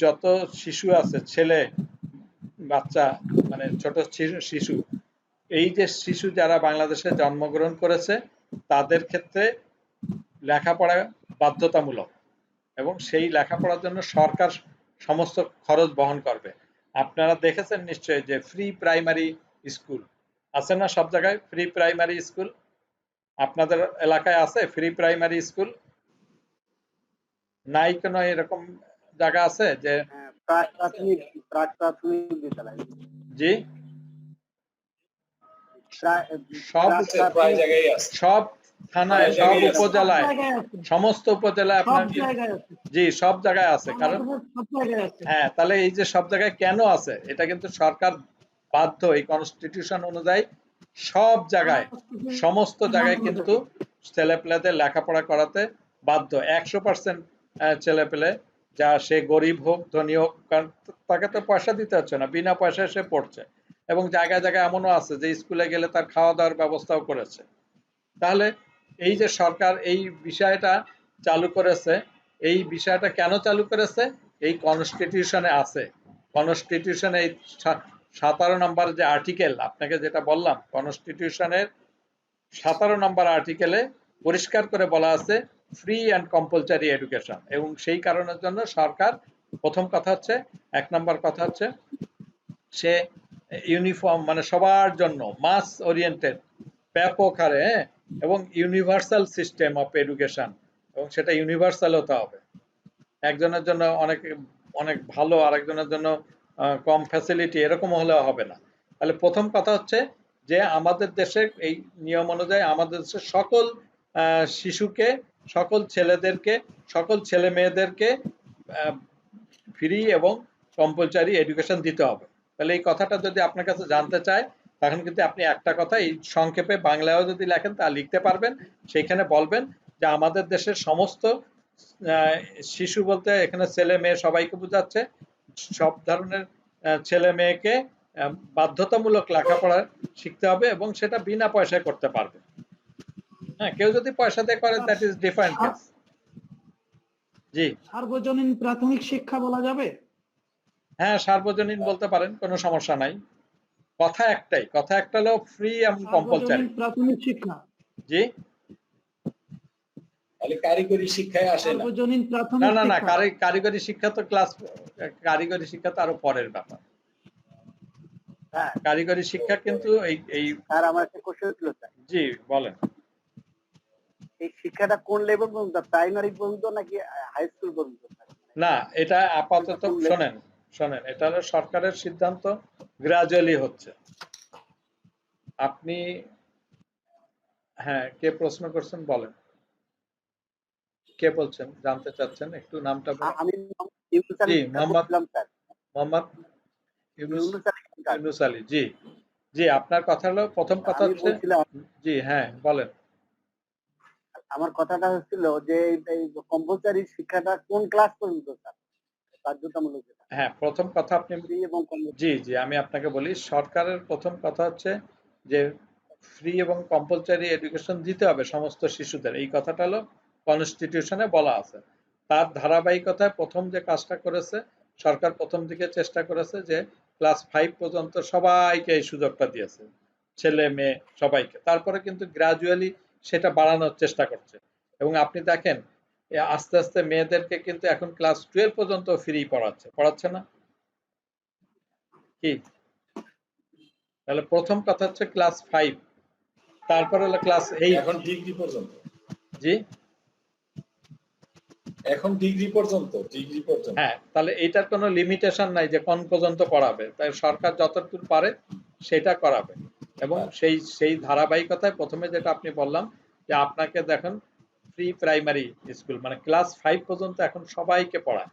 যত শিশু আছে, ছেলে বাচ্চা, মানে ছোট শিশু, এই যে শিশু যারা বাংলাদেশে জন্মগ্রহণ করেছে তাদের ক্ষেত্রে লেখাপড়া বাধ্যতামূলক এবং সেই লেখাপড়ার জন্য সরকার সমস্ত খরচ বহন করবে। আপনারা দেখেছেন নিশ্চয়ই যে ফ্রি প্রাইমারি স্কুল আছে না সব জায়গায়? ফ্রি প্রাইমারি স্কুল আপনাদের এলাকায় আছে? ফ্রি প্রাইমারি স্কুল নাই কোনো এরকম জায়গা আছে যে? প্রাক প্রাথমিক বিদ্যালয় জি, সব প্রায় জায়গায় আছে। সব থানায়, সব সব জায়গায় আছে। উপজেলায়, জায়গায় আছে, সমস্ত উপজেলায় সব আপনার জায়গায় আছে, জি সব জায়গায় আছে। কারণ সব জায়গায় আছে। হ্যাঁ, তাহলে এই যে সব জায়গায় কেন আছে, এটা কিন্তু সরকার বাধ্য এই কনস্টিটিউশন অনুযায়ী সব জায়গায়, সমস্ত জায়গায় কিন্তু ছেলেপেলেদের লেখাপড়া করাতে বাধ্য। 100% ছেলেপেলে, যা সে গরিব হোক ধনী হোক, কারণ তাকে তো পয়সা দিতে হচ্ছে না, বিনা পয়সায় সে পড়ছে। এবং জায়গায় জায়গায় এমনও আছে যে স্কুলে গেলে তার খাওয়া দাওয়ার ব্যবস্থাও করেছে। তাহলে এই যে সরকার এই বিষয়টা চালু করেছে, এই বিষয়টা কেন চালু করেছে? এই কনস্টিটিউশনে আছে। কনস্টিটিউশনে এই 17 নম্বর যে আর্টিকেল আপনাকে যেটা বললাম, কনস্টিটিউশনের 17 নম্বর আর্টিকেলে পরিষ্কার করে বলা আছে ফ্রি অ্যান্ড কম্পালসারি এডুকেশন। এবং সেই কারণের জন্য সরকার প্রথম কথা হচ্ছে, 1 নম্বর কথা হচ্ছে সে ইউনিফর্ম মানে সবার জন্য মাস ওরিয়েন্টেড ব্যাপক হারে এবং ইউনিভার্সাল সিস্টেম অফ এডুকেশন, এবং সেটা ইউনিভার্সাল হতে হবে। একজনের জন্য অনেক অনেক ভালো, আরেকজনের জন্য কম ফ্যাসিলিটি, এরকম হলে হবে না। তাহলে প্রথম কথা হচ্ছে যে আমাদের দেশে এই নিয়ম অনুযায়ী আমাদের দেশের সকল শিশুকে, সকল ছেলেদেরকে, সকল ছেলে মেয়েদেরকে ফ্রি এবং কম্পালসারি এডুকেশন দিতে হবে। তাহলে এই কথাটা যদি আপনার কাছে জানতে চায়, তখন কিন্তু আপনি একটা কথা এই সংক্ষেপে বাংলায়ও যদি লেখেন তা লিখতে পারবেন। সেইখানে বলবেন যে আমাদের দেশের সমস্ত শিশু বলতে এখানে ছেলে মেয়ে সবাইকে বোঝাচ্ছে, সব ধরনের ছেলে মেয়েকে বাধ্যতামূলক লেখাপড়া শিখতে হবে এবং সেটা বিনা পয়সায় করতে পারবে। হ্যাঁ, কেউ যদি পয়সা দিয়ে করে দ্যাট ইজ ডিফারেন্ট কেস। জি, সার্বজনীন প্রাথমিক শিক্ষা বলা যাবে? হ্যাঁ সার্বজনীন বলতে পারেন, কোনো সমস্যা নাই। কথা একটাই, কথা একটা হলো ফ্রি এবং কম্পালসারি। সার্বজনীন প্রাথমিক শিক্ষা, জি, তাহলে কারিগরি শিক্ষায় আসে না। সার্বজনীন না প্রাথমিক না না, শিক্ষা। কারিগরি শিক্ষা তো ক্লাস, কারিগরি শিক্ষা তো আরো পরের ব্যাপার। হ্যাঁ কারিগরি শিক্ষা কিন্তু এই এই স্যার, আমার একটা কোশ্চেন ছিল স্যার, জি বলেন। এই শিক্ষাটা কোন লেভেল পর্যন্ত, প্রাইমারি পর্যন্ত নাকি হাই স্কুল পর্যন্ত স্যার? না, এটা আপাতত শোনেন শোনেন, এটা হলো সরকারের সিদ্ধান্ত, গ্রাজুয়ালি হচ্ছে। আপনি হ্যাঁ, কে প্রশ্ন করছেন বলেন, কে বলছেন, জানতে চাচ্ছেন, একটু নামটা বলেন। আমি ইউনুস আলী জি, স্যার মোহাম্মদ বলছিলাম স্যার, মোহাম্মদ ইউনুস ইউনুস আলী স্যার। ইউনুস আলী। জি জি, আপনার কথা হলো, প্রথম কথা আমি হচ্ছে, বলছিলাম, জি হ্যাঁ বলেন। আমার কথাটা হচ্ছিল যে এই কম্পালসারি শিক্ষাটা কোন ক্লাস পর্যন্ত স্যার, বাধ্যতামূলক যেটা হ্যাঁ, প্রথম কথা আপনি, ফ্রি এবং জি জি আমি আপনাকে বলি, সরকারের প্রথম কথা হচ্ছে যে ফ্রি এবং কম্পালসারি এডুকেশন দিতে হবে সমস্ত শিশুদের, এই কথাটা হলো কনস্টিটিউশনে বলা আছে। তার ধারাবাহিকতায় প্রথম যে কাজটা করেছে সরকার, প্রথম দিকে চেষ্টা করেছে যে ক্লাস 5 পর্যন্ত সবাইকে এই সুযোগটা দিয়েছে, ছেলে মেয়ে সবাইকে। তারপরে কিন্তু গ্রাজুয়ালি সেটা বাড়ানোর চেষ্টা করছে। এবং আপনি দেখেন আস্তে আস্তে মেয়েদেরকে কিন্তু এখন ক্লাস 12 পর্যন্ত ফ্রি পড়াচ্ছে না কি? তাহলে প্রথম কথা হচ্ছে ক্লাস 5, তারপর হলো ক্লাস 8। এখন ডিগ্রি পর্যন্ত, জি এখন ডিগ্রি পর্যন্ত, ডিগ্রি পর্যন্ত। হ্যাঁ, তাহলে এইটার কোনো লিমিটেশন নাই যে কোন পর্যন্ত পড়াবে, তাই সরকার যতটুকু পারে সেটা করাবে। এবং সেই ধারাবাহিকতায় প্রথমে যেটা আপনি বললাম যে আপনাকে দেখেন প্রি প্রাইমারি স্কুল মানে ক্লাস 5 পর্যন্ত এখন সবাইকে পড়ায়,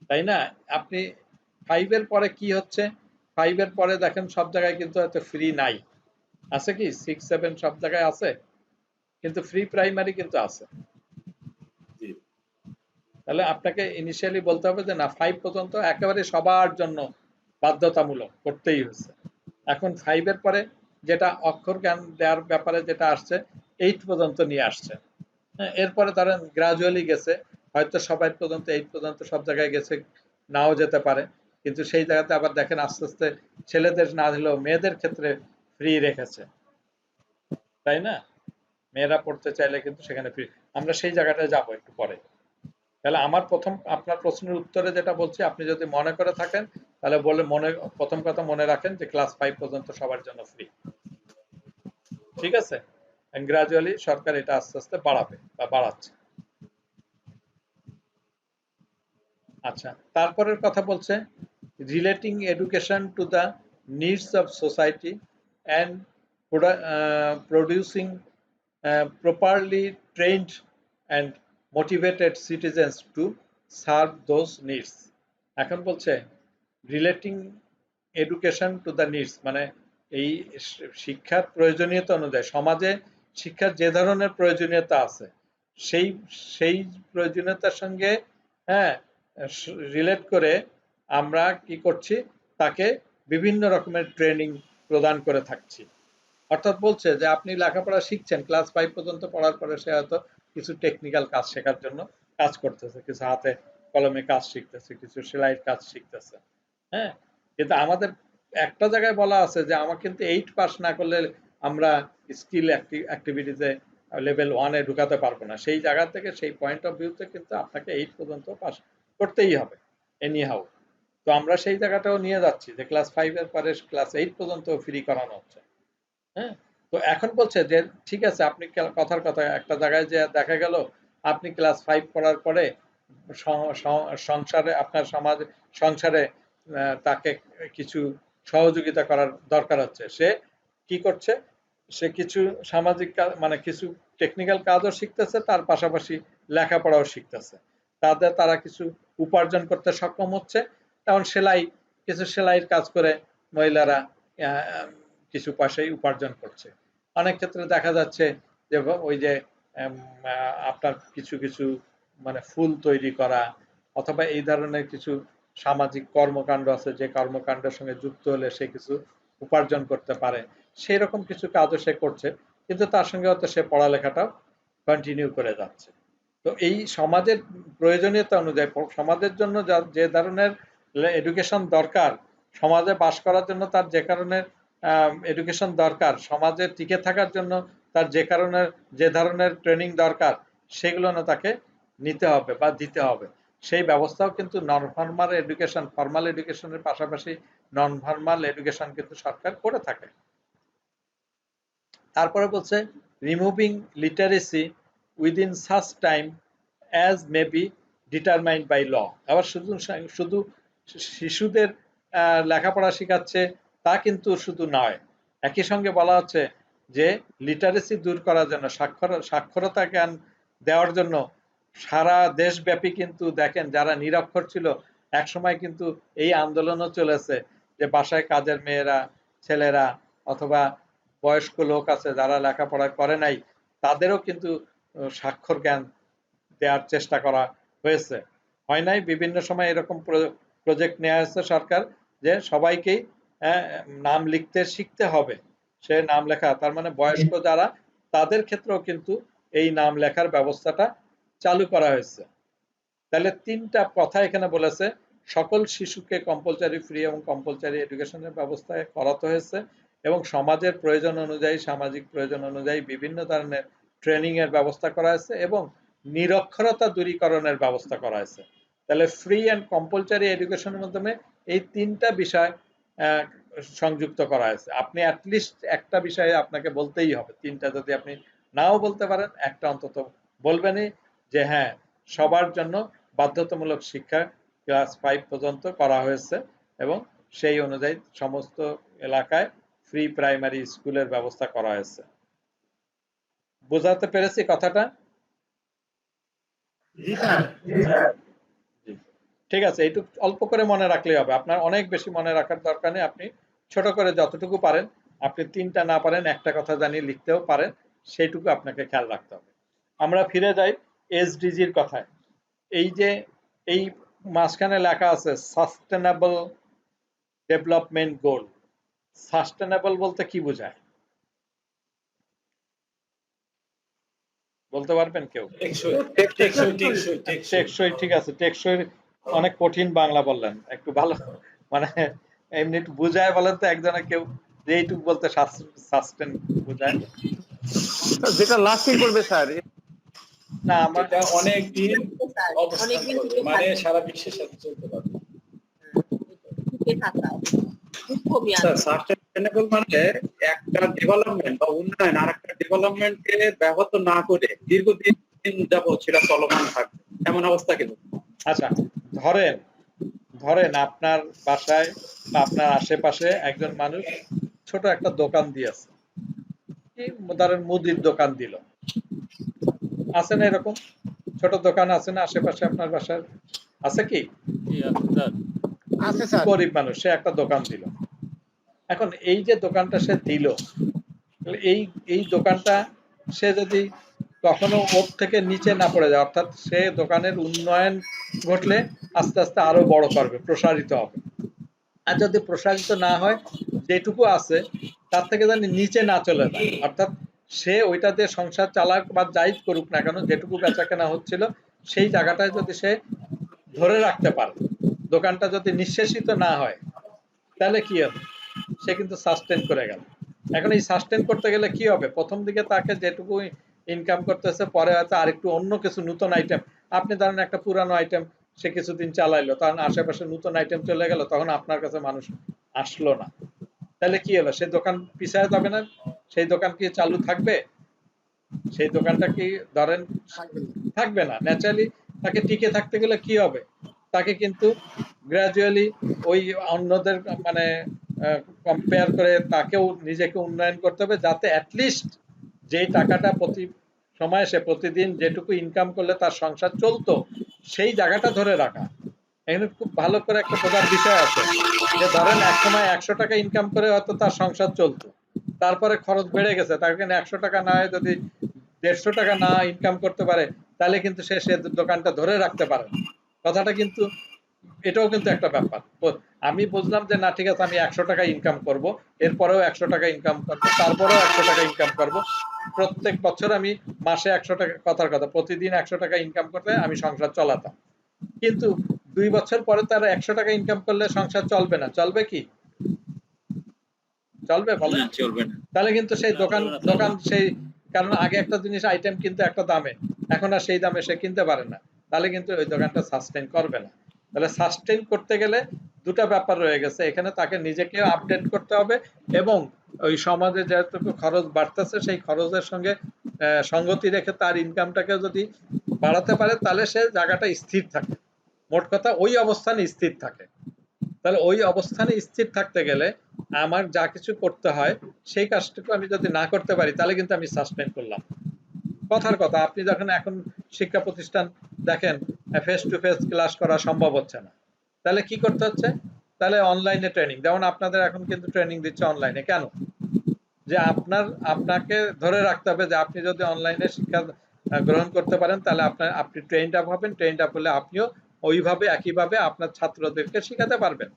তাই না? আপনি 5 এর পরে কি হচ্ছে, 5 এর পরে দেখেন সব জায়গায় কিন্তু হয়তো ফ্রি নাই, আছে কি 6 7 সব জায়গায় আছে, কিন্তু ফ্রি প্রাইমারি কিন্তু আছে। জি। তাহলে আপনাকে ইনিশিয়ালি বলতে হবে যে না, 5 পর্যন্ত একেবারে সবার জন্য বাধ্যতামূলক করতেই হচ্ছে। এখন 5 এর পরে যেটা অক্ষর জ্ঞান দেওয়ার ব্যাপারে যেটা আসছে 8 পর্যন্ত নিয়ে আসছে। হ্যাঁ, এরপরে ধরেন গ্রাজুয়ালি গেছে, হয়তো সবাই পর্যন্ত 8 পর্যন্ত সব জায়গায় গেছে, নাও যেতে পারে, কিন্তু সেই জায়গাতে আবার দেখেন আস্তে আস্তে ছেলেদের না দিলেও মেয়েদের ক্ষেত্রে ফ্রি রেখেছে, তাই না? মেয়েরা পড়তে চাইলে কিন্তু সেখানে ফ্রি। আমরা সেই জায়গাটায় যাব একটু পরে। তাহলে আমার প্রথম আপনার প্রশ্নের উত্তরে যেটা বলছি, আপনি যদি মনে করে থাকেন তাহলে বলে প্রথম কথা মনে রাখেন যে ক্লাস 5 পর্যন্ত সবার জন্য ফ্রি। ঠিক আছে? গ্রাজুয়ালি সরকার এটা আস্তে আস্তে বাড়াবে বা বাড়াচ্ছে। আচ্ছা, তারপরের কথা বলছে relating education to the needs of society and producing properly trained and motivated citizens to serve those needs। এখন বলছে relating education to the needs, মানে এই শিক্ষার প্রয়োজনীয়তা অনুযায়ী সমাজে শিক্ষার যে ধরনের প্রয়োজনীয়তা আছে সেই সেই প্রয়োজনীয়তার সঙ্গে হ্যাঁ রিলেট করে আমরা কি করছি, তাকে বিভিন্ন রকমের ট্রেনিং প্রদান করে থাকছি। অর্থাৎ বলছে যে আপনি লেখাপড়া শিখছেন, ক্লাস 5 পর্যন্ত পড়ার পরে সে হয়তো কিছু টেকনিক্যাল কাজ শেখার জন্য কাজ করতেছে, কিছু হাতে কলমে কাজ শিখতেছে, কিছু সেলাইয়ের কাজ শিখতেছে। হ্যাঁ, কিন্তু আমাদের একটা জায়গায় বলা আছে যে আমার কিন্তু 8 পাস না করলে আমরা স্কিল অ্যাক্টিভিটিতে লেভেল 1 এ ঢুকাতে পারবো না। সেই জায়গা থেকে, সেই পয়েন্ট অফ ভিউতে কিন্তু আপনাকে 8 পর্যন্ত পাস করতেই হবে এনি হাউ। তো আমরা সেই জায়গাটাও নিয়ে যাচ্ছি যে ক্লাস 5 এর পরে ক্লাস 8 পর্যন্ত ফ্রি করানো হচ্ছে। হ্যাঁ, তো এখন বলছে যে ঠিক আছে, আপনি কথার কথা একটা জায়গায় যে দেখা গেল আপনি ক্লাস 5 পড়ার পরে সংসারে আপনার সংসারে তাকে কিছু সহযোগিতা করার দরকার হচ্ছে। সে কি করছে, সে কিছু সামাজিক কাজ মানে কিছু টেকনিক্যাল কাজও শিখতেছে, তার পাশাপাশি লেখাপড়াও শিখতেছে। তারা কিছু উপার্জন করতে সক্ষম হচ্ছে। তখন কিছু সেলাইয়ের কাজ করে মহিলারা কিছু পয়সাই উপার্জন করছে। অনেক ক্ষেত্রে দেখা যাচ্ছে যে ওই যে আপনার কিছু কিছু মানে ফুল তৈরি করা অথবা এই ধরনের কিছু সামাজিক কর্মকাণ্ড আছে, যে কর্মকাণ্ডের সঙ্গে যুক্ত হলে সে কিছু উপার্জন করতে পারে, সেই রকম কিছু কাজও সে করছে, কিন্তু তার সঙ্গে হয়তো সে পড়ালেখাটাও কন্টিনিউ করে যাচ্ছে। তো এই সমাজের প্রয়োজনীয়তা অনুযায়ী সমাজের জন্য যে ধরনের এডুকেশন দরকার, সমাজে বাস করার জন্য তার যে কারণে এডুকেশন দরকার, সমাজে টিকে থাকার জন্য তার যে ধরনের ট্রেনিং দরকার, সেগুলো না তাকে নিতে হবে বা দিতে হবে। সেই ব্যবস্থাও কিন্তু নন ফর্মাল এডুকেশন, ফর্মাল এডুকেশনের পাশাপাশি নন ফর্মাল এডুকেশন কিন্তু সরকার করে থাকে। তারপরে বলছে removing literacy within such time as may be determined by law. আবার শুধু শিশুদের লেখাপড়া শেখাচ্ছে তা কিন্তু শুধু নয়, একই সঙ্গে বলা হচ্ছে যে লিটারেসি দূর করার জন্য, সাক্ষরতা জ্ঞান দেওয়ার জন্য সারা দেশব্যাপী কিন্তু দেখেন যারা নিরক্ষর ছিল একসময় কিন্তু এই আন্দোলনও চলেছে যে বাসায় কাজের মেয়েরা, ছেলেরা অথবা বয়স্ক লোক আছে যারা লেখাপড়া করে নাই, তাদেরও কিন্তু স্বাক্ষর জ্ঞান দেওয়ার চেষ্টা করা হয়েছে। হয় নাই? বিভিন্ন সময় এরকম প্রজেক্ট নেওয়া হয়েছে সরকার যে সবাইকেই নাম লিখতে শিখতে হবে। সে নাম লেখা, তার মানে বয়স্ক যারা, তাদের ক্ষেত্রেও কিন্তু এই নাম লেখার ব্যবস্থাটা চালু করা হয়েছে। তাহলে তিনটা কথা এখানে বলেছে, সকল শিশুকে কম্পালসারি ফ্রি এবং কম্পালসারি এডুকেশনের ব্যবস্থা করাতে হয়েছে এবং সমাজের প্রয়োজন অনুযায়ী, সামাজিক প্রয়োজন অনুযায়ী বিভিন্ন ধরনের ট্রেনিং এর ব্যবস্থা করা হয়েছে এবং নিরক্ষরতা দূরীকরণের ব্যবস্থা করা হয়েছে। তাহলে ফ্রি অ্যান্ড কম্পালসারি এডুকেশনের মাধ্যমে এই তিনটা বিষয় সংযুক্ত করা হয়েছে। আপনি অ্যাটলিস্ট একটা বিষয়ে আপনাকে বলতেই হবে, তিনটা যদি আপনি নাও বলতে পারেন একটা অন্তত বলবেনই যে হ্যাঁ, সবার জন্য বাধ্যতামূলক শিক্ষা ক্লাস 5 পর্যন্ত করা হয়েছে এবং সেই অনুযায়ী সমস্ত এলাকায় ফ্রি প্রাইমারি স্কুলের ব্যবস্থা করা হয়েছে। বোঝাতে পেরেছি কথাটা? ঠিক আছে, এইটুকু অল্প করে মনে রাখলেই হবে, আপনার অনেক বেশি মনে রাখার দরকার নেই। আপনি ছোট করে যতটুকু পারেন, আপনি তিনটা না পারেন একটা কথা জানিয়ে লিখতেও পারেন, সেইটুকু আপনাকে খেয়াল রাখতে হবে। আমরা ফিরে যাই এসডিজির কথায়। এই যে এই মাঝখানে লেখা আছে সাস্টেনেবল ডেভেলপমেন্ট গোল। সাস্টেনেবল বলতে কি বোঝায় বলতে পারবেন কেউ? টেকসই। ঠিক আছে, টেকসই অনেক কঠিন বাংলা বললেন, একটু ভালো মানে এমনি একটু বুঝায় বলেন তো একজনে কেউ, যে এইটুকু বলতে সাস্টেন বোঝায়। যেটা লাস্টিং করবে স্যার। না আমার এটা অনেক দিন স্যার, অবস্থান অনেকদিন করবে, টিকে মানে থাকবে। সারা বিশ্বের সাথে চলতে পারবে। টিকে থাকা দীর্ঘমেয়াদী। স্যার সাস্টেনেবল মানে একটা ডেভেলপমেন্ট বা উন্নয়ন আর একটা ডেভেলপমেন্টকে ব্যাহত না করে দীর্ঘদিন যাবত সেটা চলমান থাকবে, এমন অবস্থা কিন্তু। আচ্ছা, ধরেন ধরেন আপনার বাসায় বা আপনার আশেপাশে একজন মানুষ ছোট একটা দোকান দিয়েছে, এই ধরেন মুদির দোকান দিল, আছে না এরকম ছোট দোকান আছে না আশেপাশে আপনার বাসার? আছে কি? জি আছে স্যার। আছে স্যার। গরিব মানুষ, সে একটা দোকান দিল। এখন এই যে দোকানটা সে দিল, এই এই দোকানটা সে যদি কখনো ওর থেকে নিচে না পড়ে যায়, অর্থাৎ সে দোকানের উন্নয়ন ঘটলে আস্তে আস্তে আরো বড় করবে, প্রসারিত হবে। আর যদি প্রসারিত না হয়, যেটুকু আছে তার থেকে জানি নিচে না চলে যায়, অর্থাৎ সে ওইটা দিয়ে সংসার চালাক বা যাই করুক না কেন, যেটুকু বেচা কেনা হচ্ছিল সেই জায়গাটায় যদি সে ধরে রাখতে পারে, দোকানটা যদি নিঃশেষিত না হয়, তাহলে কি হবে? সে কিন্তু সাস্টেন করে গেল। এখন এই সাস্টেন করতে গেলে কি হবে? প্রথম দিকে তাকে যেটুকু ইনকাম করতেছে, পরে হয়তো আরেকটু অন্য কিছু নতুন আইটেম, আপনি ধরেন একটা পুরানো আইটেম সে কিছুদিন চালাইলো, তখন আশেপাশে নতুন আইটেম চলে গেল, তখন আপনার কাছে মানুষ আসলো না, তাহলে কি হলো? সেই দোকান পিছায় যাবে না? সেই দোকান কি চালু থাকবে? সেই দোকানটা কি ধরেন থাকবে না। ন্যাচারালি তাকে টিকে থাকতে গেলে কি হবে? তাকে কিন্তু গ্রাজুয়ালি ওই অন্যদের মানে কম্পেয়ার করে তাকেও নিজেকে উন্নয়ন করতে হবে, যাতে অ্যাটলিস্ট যেই টাকাটা প্রতি সময় সে প্রতিদিন যেটুকু ইনকাম করলে তার সংসার চলতো, সেই জায়গাটা ধরে রাখা। এখানে খুব ভালো করে একটা বোঝার বিষয় আছে যে ধরেন এক সময় 100 টাকা ইনকাম করে হয়তো তার সংসার চলতো, তারপরে খরচ বেড়ে গেছে, তার কারণে 100 টাকা না হয় যদি 150 টাকা না ইনকাম করতে পারে, তাহলে কিন্তু সে দোকানটা ধরে রাখতে পারে না। কথাটা কিন্তু এটাও কিন্তু একটা ব্যাপার। আমি বুঝলাম যে না ঠিক আছে, আমি 100 টাকা ইনকাম করব, এরপরেও 100 টাকা ইনকাম করব, তারপরেও 100 টাকা ইনকাম করব, প্রত্যেক বছর আমি মাসে 100 টাকা, কথার কথা প্রতিদিন 100 টাকা ইনকাম করলে আমি সংসার চালাতাম। কিন্তু 2 বছর পরে তার 100 টাকা ইনকাম করলে সংসার চলবে না। চলবে কি? চলবে বলেন? না, চলবে না। তাহলে কিন্তু সেই না, দোকান চলবে না, দোকান সেই, কারণ আগে একটা জিনিস আইটেম কিনতে একটা দামে, এখন আর সেই দামে সে কিনতে পারে না, তাহলে কিন্তু ওই দোকানটা সাস্টেইন করবে না। তাহলে সাস্টেইন করতে গেলে দুটো ব্যাপার রয়ে গেছে এখানে, তাকে নিজেকে আপডেট করতে হবে এবং ওই সমাজে যতটুকু খরচ বাড়তেছে সেই খরচের সঙ্গে সঙ্গতি রেখে তার ইনকামটাকে যদি বাড়াতে পারে, তাহলে সে জায়গাটা স্থির থাকে। মোট কথা ওই অবস্থানে স্থির থাকে। তাহলে ওই অবস্থানে স্থির থাকতে গেলে আমার যা কিছু করতে হয় সেই কাজটুকু আমি যদি না করতে পারি, তাহলে কিন্তু আমি সাসপেন্ড করলাম। কথার কথা, আপনি যখন এখন শিক্ষা প্রতিষ্ঠান দেখেন ফেস টু ফেস ক্লাস করা সম্ভব হচ্ছে না, তাহলে কি করতে হচ্ছে? তাহলে অনলাইনে ট্রেনিং, যেমন আপনাদের এখন কিন্তু ট্রেনিং দিচ্ছে অনলাইনে। কেন? যে আপনাকে ধরে রাখতে হবে যে আপনি যদি অনলাইনে শিক্ষা গ্রহণ করতে পারেন, তাহলে আপনি ট্রেন্ড আপ হবেন, ট্রেন্ড আপ হলে আপনিও ওইভাবে একইভাবে আপনার ছাত্রদেরকে শেখাতে পারবেন,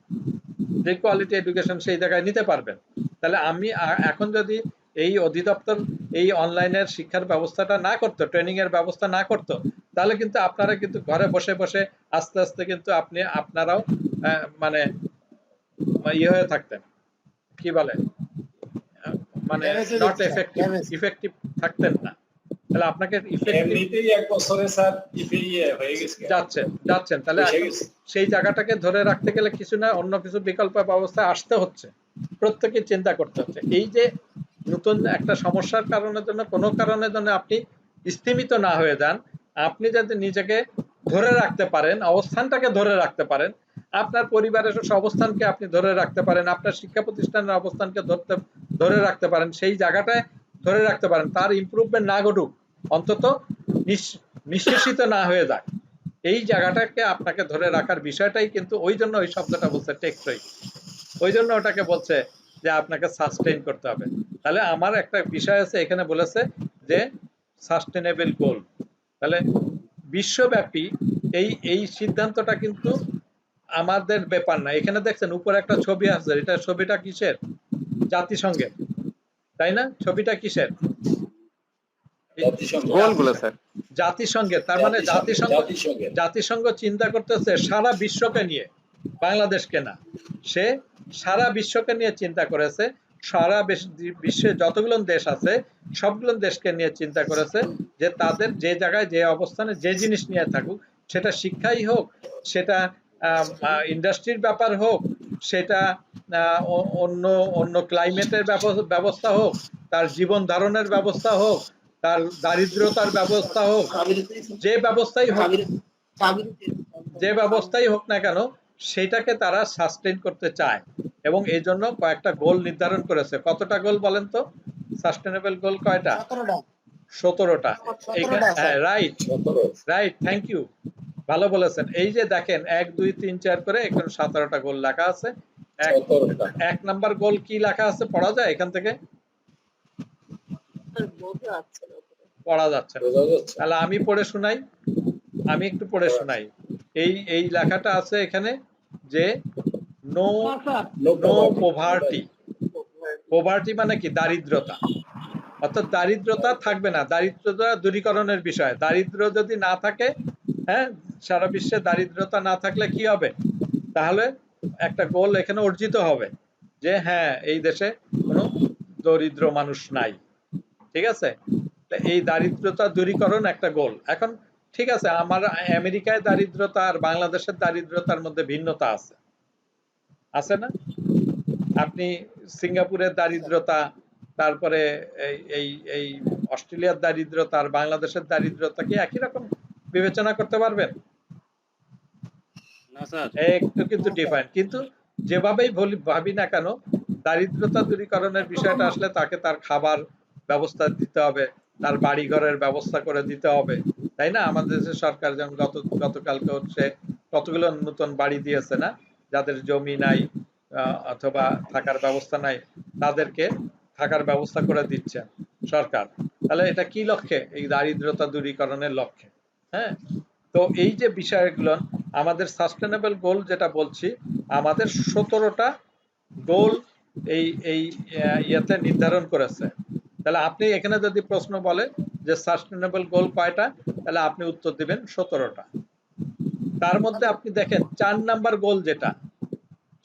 যে কোয়ালিটি এডুকেশন সেই জায়গায় নিতে পারবেন। তাহলে আমি এখন যদি এই অধিদপ্তর এই অনলাইনের শিক্ষার ব্যবস্থাটা না করতো, ট্রেনিং এর ব্যবস্থা না করতো, তাহলে কিন্তু আপনারা কিন্তু ঘরে বসে বসে আস্তে আস্তে কিন্তু আপনারাও মানে ইয়ে হয়ে থাকতেন, কি বলে, মানে নট ইফেক্টিভ থাকতেন না। তাহলে আপনাকে এমনিতেই এক বছরে স্যার হয়ে গেছে, যাচ্ছেন তাহলে সেই জায়গাটাকে ধরে রাখতে গেলে কিছু না অন্য কিছু বিকল্প ব্যবস্থা আসতে হচ্ছে, প্রত্যেকে চিন্তা করতে হচ্ছে। এই যে নতুন একটা সমস্যার কারণের জন্য, কোনো কারণের জন্য আপনি স্থিমিত না হয়ে যান, আপনি যদি নিজেকে ধরে রাখতে পারেন, অবস্থানটাকে ধরে রাখতে পারেন, আপনার পরিবারের অবস্থানকে আপনি ধরে রাখতে পারেন, আপনার শিক্ষা প্রতিষ্ঠানের অবস্থানকে ধরে রাখতে পারেন, সেই জায়গাটায় ধরে রাখতে পারেন, তার ইমপ্রুভমেন্ট না ঘটুক, অন্তত নিঃশেষিত না হয়ে যায়, এই জায়গাটাকে আপনাকে ধরে রাখার বিষয়টাই কিন্তু, ওই জন্য ওই শব্দটা বলছে টেকসই, ওই জন্য ওটাকে বলছে যে আপনাকে সাস্টেইন করতে হবে। তাহলে আমার একটা বিষয় আছে এখানে, বলেছে যে সাস্টেনেবল গোল। তাহলে বিশ্বব্যাপী এই সিদ্ধান্তটা কিন্তু আমাদের ব্যাপার না। এখানে দেখছেন উপরে একটা ছবি আছে, এটা ছবিটা কিসের? জাতিসংঘের, তাই না? ছবিটা কিসের? জাতিসংঘের। তার মানে জাতিসংঘ চিন্তা করতেছে সারা বিশ্বকে নিয়ে, বাংলাদেশকে না, সে সারা বিশ্বকে নিয়ে চিন্তা করেছে। সারা বিশ্বে যতগুলো দেশ আছে সবগুলো দেশকে নিয়ে চিন্তা করেছে যে তাদের যে জায়গায় যে অবস্থানে যে জিনিস নিয়ে থাকুক, সেটা শিক্ষাই হোক, সেটা ইন্ডাস্ট্রির ব্যাপার হোক, সেটা অন্য অন্য ক্লাইমেটের ব্যবস্থা হোক, তার জীবন ধারণের ব্যবস্থা হোক, তার দারিদ্রতার ব্যবস্থা হোক, যে ব্যবস্থাই হোক, যে ব্যবস্থাই হোক না কেন, সেটাকে তারা সাস্টেইন করতে চায় এবং এই জন্য কয়েকটা গোল নির্ধারণ করেছে। কতটা গোল বলেন তো? সাস্টেনেবল গোল কয়টা? 17টা। হ্যাঁ, রাইট রাইট, থ্যাংক ইউ, ভালো বলেছেন। এই যে দেখেন 1 2 3 4 করে এখানে 17টা গোল লেখা আছে। এক নাম্বার গোল কি লেখা আছে পড়া যায় এখান থেকে? পড়া যাচ্ছে না। তাহলে আমি পড়ে শোনাই, আমি একটু পড়ে শোনাই। এই লেখাটা আছে এখানে যে নো পভার্টি। পভার্টি মানে কি? দারিদ্রতা। অর্থাৎ দারিদ্রতা থাকবে না, দারিদ্রতা দূরীকরণের বিষয়। দারিদ্র যদি না থাকে, হ্যাঁ, সারা বিশ্বে দারিদ্রতা না থাকলে কি হবে? তাহলে একটা গোল এখানে অর্জিত হবে যে হ্যাঁ, এই দেশে কোনো দরিদ্র মানুষ নাই। ঠিক আছে, এই দারিদ্রতা দূরীকরণ একটা গোল। এখন ঠিক আছে, আমার আমেরিকায় দারিদ্রতা আর বাংলাদেশের দারিদ্রতার মধ্যে ভিন্নতা আছে, আছে না? আপনি সিঙ্গাপুরের দারিদ্রতা, তারপরে এই এই অস্ট্রেলিয়ার দারিদ্রতা আর বাংলাদেশের দারিদ্রতা কি একই রকম বিবেচনা করতে পারবেন? না স্যার। একটু কিন্তু ডিফারেন্ট। কিন্তু যেভাবেই ভাবি না কেন, দারিদ্রতা দূরীকরণের বিষয়টা আসলে তাকে তার খাবার ব্যবস্থা দিতে হবে, তার বাড়ি ঘরের ব্যবস্থা করে দিতে হবে, তাই না? আমাদের দেশের সরকার যেমন গতকালকে হচ্ছে কতগুলো নতুন বাড়ি দিয়েছে না, যাদের জমি নাই অথবা থাকার ব্যবস্থা নাই, তাদেরকে থাকার ব্যবস্থা করে দিচ্ছে সরকার। তাহলে এটা কি লক্ষ্যে? এই দারিদ্রতা দূরীকরণের লক্ষ্যে। হ্যাঁ, তো এই যে বিষয়গুলো আমাদের সাস্টেনেবল গোল যেটা বলছি, আমাদের 17টা গোল এই এই ইয়েতে নির্ধারণ করেছে। তাহলে আপনি এখানে যদি প্রশ্ন বলে যে সাস্টেনেবল গোল কয়টা, তাহলে আপনি উত্তর দিবেন 17টা। তার মধ্যে আপনি দেখেন 4 নাম্বার গোল যেটা,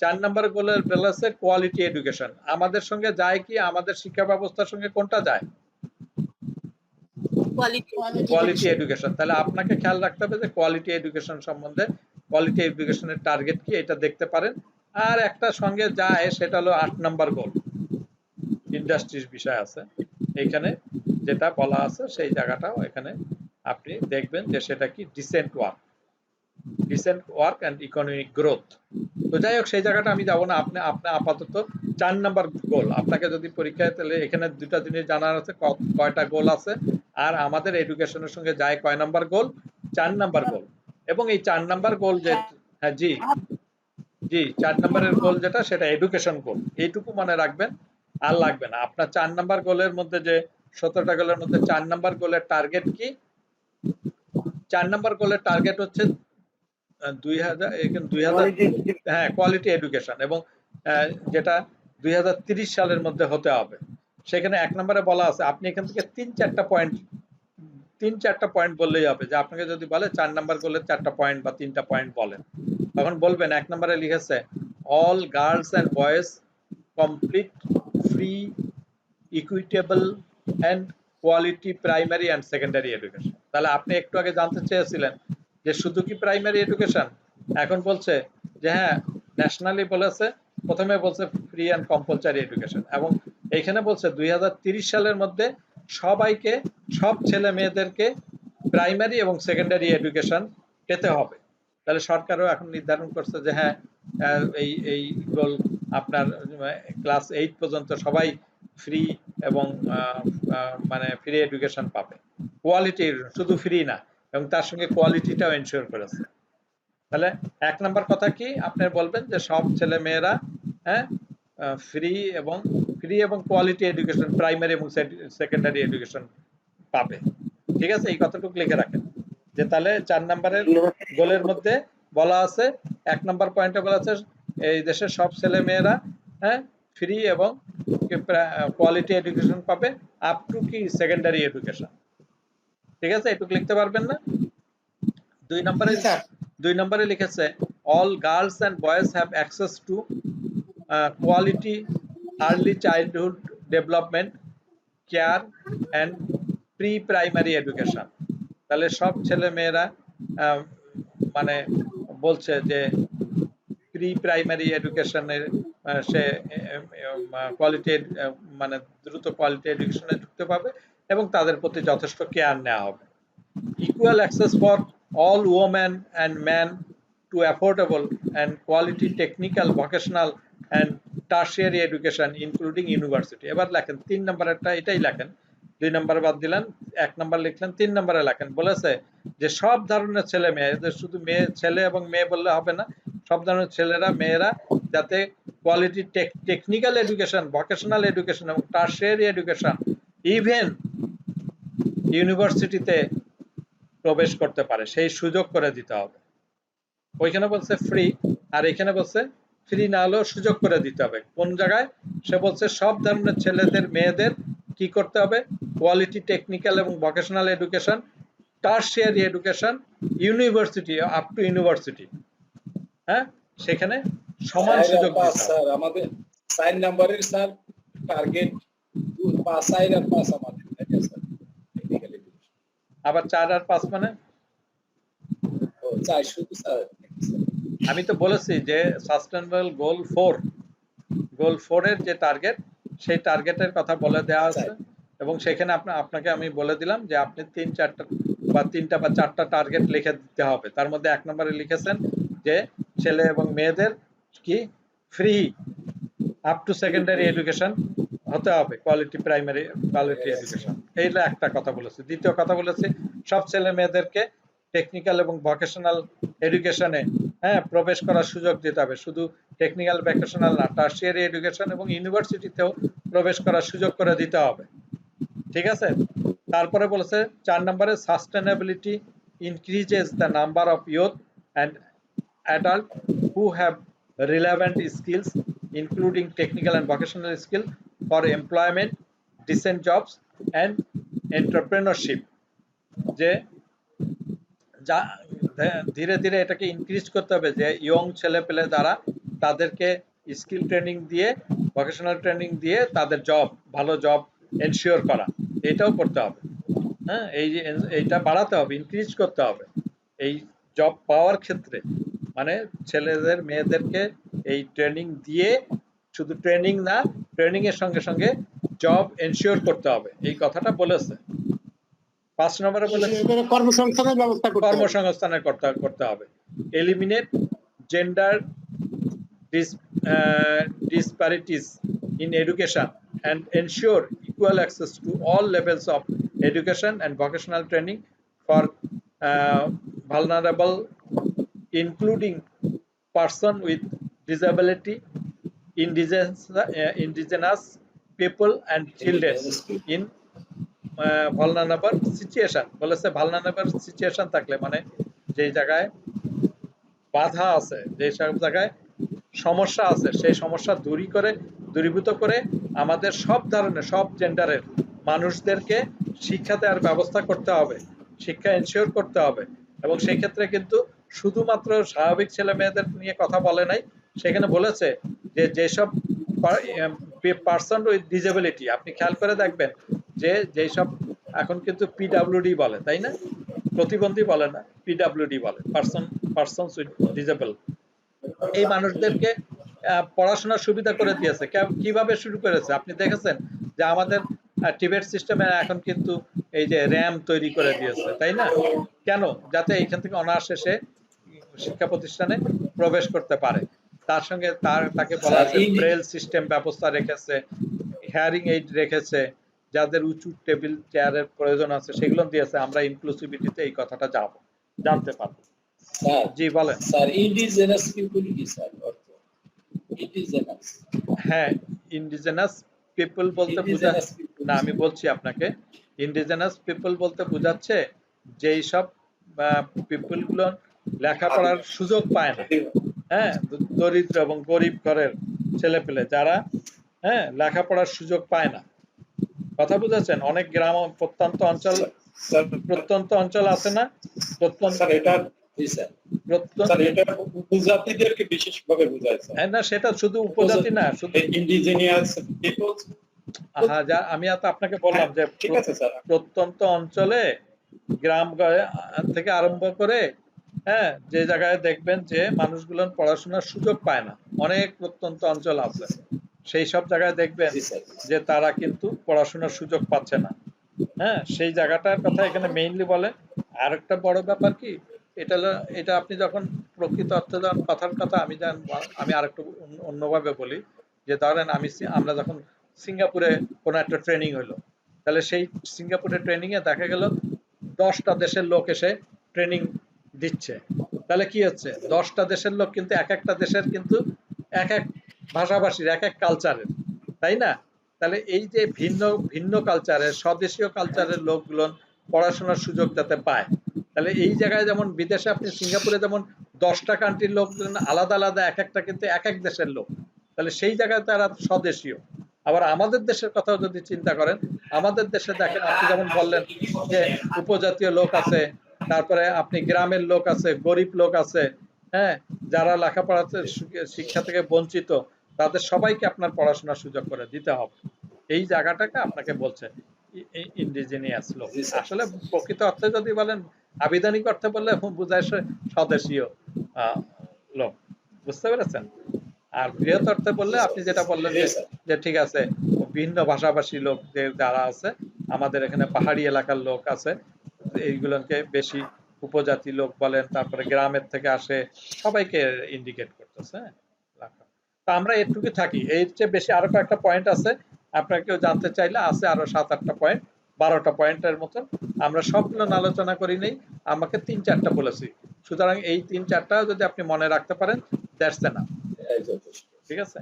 4 নাম্বার গোলের বলেছে কোয়ালিটি এডুকেশন। আমাদের সঙ্গে যায় কি? আমাদের শিক্ষা ব্যবস্থার সঙ্গে কোনটা যায়? Quality education. তাহলে আপনাকে খেয়াল রাখতে হবে যে কোয়ালিটি এডুকেশন সম্বন্ধে, কোয়ালিটি এডুকেশনের টার্গেট কি এটা দেখতে পারেন। আর একটা সঙ্গে যায় সেটা হলো 8 নাম্বার গোল, ইন্ডাস্ট্রির বিষয় আছে এইখানে, যেটা বলা আছে সেই জায়গাটাও এখানে আপনি দেখবেন যে সেটা কি? Decent work and economic growth. তো যাই হোক, সেই জায়গাটা আমি যাবো না। আপনি আপাতত 4 নাম্বার গোল, আপনাকে যদি পরীক্ষায়, তাহলে এখানে দুটা জিনিস জানার আছে, কয়টা গোল আছে আর আমাদের এডুকেশনের সঙ্গে যায় কয় নাম্বার গোল? 4 নাম্বার গোল। এবং এই 4 নাম্বার গোল যে, হ্যাঁ জি জি, 4 নাম্বারের গোল যেটা, সেটা এডুকেশন গোল। এইটুকু মনে রাখবেন, আর লাগবে না। আপনার 4 নাম্বার গোলের মধ্যে যে 17টা গোলের মধ্যে 4 নাম্বার গোলের টার্গেট কি? 4 নাম্বার গোলের টার্গেট হচ্ছে 2000 হ্যাঁ, কোয়ালিটি এডুকেশন, এবং যেটা 2030 সালের মধ্যে হতে হবে। সেখানে 1 নম্বরে বলা আছে, আপনি এখান থেকে 3-4টা পয়েন্ট বললেই হবে। যে আপনাকে যদি বলে 4 নাম্বার গোলের 4টা পয়েন্ট বা 3টা পয়েন্ট বলেন, তখন বলবেন 1 নম্বরে লিখেছে all girls and boys complete free equitable and quality primary and secondary education. তাহলে আপনি একটু আগে জানতে চেয়েছিলেন যে শুধু কি প্রাইমারি এডুকেশন, এখন বলছে যে হ্যাঁ, ন্যাশনালি বলেছে, প্রথমে বলছে ফ্রি অ্যান্ড কম্পালসারি এডুকেশন, এবং এইখানে বলছে 2030 সালের মধ্যে সবাইকে, সব ছেলে মেয়েদেরকে প্রাইমারি এবং সেকেন্ডারি এডুকেশন পেতে হবে। তাহলে সরকারও এখন নির্ধারণ করছে যে হ্যাঁ, এই গোল আপনার ক্লাস 8 পর্যন্ত সবাই ফ্রি এবং মানে ফ্রি এডুকেশন পাবে, কোয়ালিটি, শুধু ফ্রি না, এবং তার সঙ্গে কোয়ালিটিটাও এনশিওর করেছে। তাহলে 1 নাম্বার কথা কি? আপনি বলবেন যে সব ছেলে মেয়েরা হ্যাঁ ফ্রি এবং কোয়ালিটি এডুকেশন, প্রাইমারি এবং সেকেন্ডারি এডুকেশন পাবে। ঠিক আছে, এই কথাটুকু লিখে রাখেন। যে তাহলে 4 নাম্বারের গোলের মধ্যে বলা আছে, 1 নাম্বার পয়েন্টে বলা আছে এই দেশের সব ছেলে মেয়েরা হ্যাঁ ফ্রি এবং কোয়ালিটি এডুকেশন পাবে আপ টু কি? Secondary education. ঠিক আছে, এটুকু লিখতে পারবেন না? 2 নম্বরে লিখেছে all girls and boys have access to quality early childhood development, care and pre primary education. তাহলে সব ছেলে মেয়েরা মানে বলছে যে প্রি প্রাইমারি এডুকেশনের সে কোয়ালিটি মানে দ্রুত কোয়ালিটি এডুকেশনে ঢুকতে পাবে এবং তাদের প্রতি যথেষ্ট কেয়ার নেওয়া হবে। Equal access for all women and men to affordable and quality technical, vocational and tertiary education including university। এবার লেখেন 3 নম্বরেরটা, এটাই লেখেন, 2 নম্বর বাদ দিলেন, 1 নম্বর লিখলেন, 3 নম্বরে লেখেন বলেছে যে সব ধরনের ছেলে মেয়ে, এদের শুধু মেয়ে ছেলে এবং মেয়ে বললে হবে না, সব ধরনের ছেলেরা মেয়েরা যাতে quality technical education, vocational education এবং টার্সিয়ারি এডুকেশন, ইভেন ইউনিভার্সিটিতে প্রবেশ করতে পারে সেই সুযোগ করে দিতে হবে। ওইখানে বলছে ফ্রি, আর এখানে বলছে ফ্রি না হলেও সুযোগ করে দিতে হবে। কোন জায়গায়? সে বলছে সব ধরনের ছেলেদের মেয়েদের কি করতে হবে? কোয়ালিটি টেকনিক্যাল এবং vocational education, tertiary education, university up to university, হ্যাঁ, সেখানে সমান সুযোগ দিতে হবে। স্যার আমাদের 4 নম্বরের স্যার টার্গেট 5 আর 5 আমাদের, ঠিক আছে স্যার, টেকনিক্যাল এডুকেশন। আবার 4 আর 5 মানে ও 4 শুধু স্যার, আমি তো বলেছি যে সাস্টেনেবল গোল 4 এর যে টার্গেট, সেই টার্গেটের কথা বলে দেওয়া আছে এবং সেখানে আপনাকে আমি বলে দিলাম যে আপনি 3-4টা বা 3টা বা 4টা টার্গেট লিখে দিতে হবে। তার মধ্যে 1 নম্বরে লিখেছেন যে ছেলে এবং মেয়েদের কি free up to secondary education হতে হবে, কোয়ালিটি প্রাইমারি কোয়ালিটি এডুকেশন, এইটা একটা কথা বলেছি। দ্বিতীয় কথা বলেছি সব ছেলে মেয়েদেরকে টেকনিক্যাল এবং ভোকেশনাল এডুকেশনে প্রবেশ করার সুযোগ দিতে হবে, শুধু টেকনিক্যাল ভোকেশনাল না, টার্সিয়ারি এডুকেশন এবং ইউনিভার্সিটিতেও প্রবেশ করার সুযোগ করে দিতে হবে, ঠিক আছে। তারপরে বলেছে 4 নম্বরে sustainability increases the number of youth and adult who have relevant skills including technical and vocational skill for employment, decent jobs and entrepreneurship. যে যা ধীরে ধীরে এটাকে ইনক্রিজ করতে হবে যে ইয়ং ছেলে পেলে দ্বারা তাদেরকে স্কিল ট্রেনিং দিয়ে, ভোকেশনাল ট্রেনিং দিয়ে তাদের জব, ভালো জব এনশিওর করা, এটাও করতে হবে। হ্যাঁ, এইটা বাড়াতে হবে, ইনক্রিজ করতে হবে এই জব পাওয়ার ক্ষেত্রে। মানে ছেলেদের মেয়েদেরকে এই ট্রেনিং দিয়ে, শুধু ট্রেনিং না, ট্রেনিং এর সঙ্গে সঙ্গে জব এনশিওর করতে হবে, এই কথাটা বলেছে। 5 নম্বরে বলেছে কর্মসংস্থানের ব্যবস্থা করতে হবে। কর্মসংস্থানের করতে হবে। Eliminate gender disparities in education and ensure equal access to all levels of education and vocational training for vulnerable, including person with disability, indigenous people and children in vulnerable situation। বলেছে vulnerable situation থাকলে মানে যে জায়গায় বাধা আছে, যে সব জায়গায় সমস্যা আছে, সেই সমস্যা দূরীভূত করে আমাদের সব ধরনের, সব জেন্ডারের মানুষদেরকে শিক্ষা দেওয়ার ব্যবস্থা করতে হবে, শিক্ষা এনশিওর করতে হবে। এবং সেই ক্ষেত্রে কিন্তু শুধুমাত্র স্বাভাবিক ছেলে মেয়েদের নিয়ে কথা বলে নাই, সেখানে বলেছে যে যেসব পার্সন উইথ ডিসেবিলিটি, আপনি খেয়াল করে দেখবেন যে যেসব এখন কিন্তু পিডাব্লিউডি বলে, তাই না, প্রতিবন্ধী বলে না, পিডাব্লিউডি বলে, পার্সনস উইথ ডিসেবল। এই মানুষদেরকে পড়াশোনার সুবিধা করে দিয়েছে। কিভাবে শুরু করেছে আপনি দেখেছেন যে আমাদের টিবেট সিস্টেমে এখন কিন্তু এই যে র্যাম তৈরি করে দিয়েছে, তাই না? কেন? যাতে এখান থেকে অনায়াসে সে শিক্ষা প্রতিষ্ঠানে প্রবেশ করতে পারে। তার সঙ্গে তাকে বলা আছে ব্রেল সিস্টেম ব্যবস্থা রেখেছে, হিয়ারিং এইড রেখেছে, যাদের উঁচু টেবিল চেয়ারের প্রয়োজন আছে সেগুলো দিয়েছে। আমরা ইনক্লুসিভিটিতে এই কথাটা জানতে পারবো। জি বলেন স্যার। ইন্ডিজেনাস পিপল কি স্যার অর্থ? ইন্ডিজেনাস, হ্যাঁ, ইন্ডিজেনাস পিপল বলতে না, আমি বলছি আপনাকে, ইন্ডিজেনাস পিপল বলতে বোঝাচ্ছে যেই সব পিপল গুলো লেখাপড়ার সুযোগ পায় না, হ্যাঁ, দরিদ্র এবং গরিব ঘরের ছেলে পেলে যারা লেখাপড়ার সুযোগ পায় না, কথা বুঝেছেন? অনেক গ্রাম প্রত্যন্ত অঞ্চল আছে না, স্যার এটা জি স্যার প্রত্যন্ত স্যার এটা উপজাতিদেরকে বিশেষভাবে বোঝায় স্যার। না, সেটা শুধু উপজাতি না, শুধু ইন্ডিজিনিয়াস পিপলস। যা আমি তো আপনাকে বললাম যে ঠিক আছে স্যার। প্রত্যন্ত অঞ্চলে গ্রাম থেকে আরম্ভ করে, হ্যাঁ, যে জায়গায় দেখবেন যে মানুষগুলো পড়াশোনার সুযোগ পায় না, অনেক প্রত্যন্ত অঞ্চল আছে, সেই সব জায়গায় দেখবেন জি স্যার। যে তারা কিন্তু পড়াশোনার সুযোগ পাচ্ছে না। হ্যাঁ, সেই জায়গাটার কথা এখানে মেইনলি বলে। আর একটা বড় ব্যাপার কি, এটা আপনি যখন প্রকৃত অর্থে যখন কথার কথা আমি আরেকটু অন্যভাবে বলি, যে ধরেন আমরা যখন সিঙ্গাপুরে কোনো একটা ট্রেনিং হলো, তাহলে সেই সিঙ্গাপুরে ট্রেনিং এ দেখা গেল 10টা দেশের লোক এসে ট্রেনিং দিচ্ছে, তাহলে কি হচ্ছে, 10টা দেশের লোক কিন্তু এক একটা দেশের কিন্তু এক এক ভাষাভাষীর, এক এক কালচারের, তাই না? তাহলে এই যে ভিন্ন ভিন্ন কালচারের, স্বদেশীয় কালচারের লোকগুলো পড়াশোনার সুযোগ যাতে পায়, তাহলে এই জায়গায় যেমন বিদেশে আপনি সিঙ্গাপুরে যেমন 10টা কান্ট্রির লোকজন আলাদা আলাদা, এক একটা কিন্তু এক এক দেশের লোক, তাহলে সেই জায়গায় তারা স্বদেশীয়। আবার আমাদের দেশের কথাও যদি চিন্তা করেন, আমাদের দেশে দেখেন, আপনি যেমন বললেন যে উপজাতীয় লোক আছে, তারপরে আপনি গ্রামের লোক আছে, গরিব লোক আছে, হ্যাঁ, যারা লেখাপড়াতে শিক্ষা থেকে বঞ্চিত, তাদের সবাইকে আপনার পড়াশোনার সুযোগ করে দিতে হবে। এই জায়গাটাকে আপনাকে বলছে ইন্ডিজিনিয়াস লোক। আসলে প্রকৃত অর্থে যদি বলেন, আবিধানিক অর্থে বললে বোঝায় স্বদেশীয় লোক, বুঝতে পেরেছেন? আর বৃহৎ অর্থে বললে আপনি যেটা বললেন যে ঠিক আছে, ভিন্ন ভাষাভাষী লোক যারা আছে, আমাদের এখানে পাহাড়ি এলাকার লোক আছে, এইগুলোকে বেশি উপজাতি লোক বলেন, তারপরে গ্রামের থেকে আসে, সবাইকে ইন্ডিকেট করতেছে। তা আমরা এটুকু থাকি, এর চেয়ে বেশি আরো কয়েকটা পয়েন্ট আছে, আপনারা কেউ জানতে চাইলে আছে আরো 7-8টা পয়েন্ট, 12টা পয়েন্টের মতন, আমরা সবগুলো আলোচনা করি নেই, আমাকে 3-4টা বলেছি, সুতরাং এই 3-4টা যদি আপনি মনে রাখতে পারেন, দ্যাটস এনাফ। ঠিক আছে,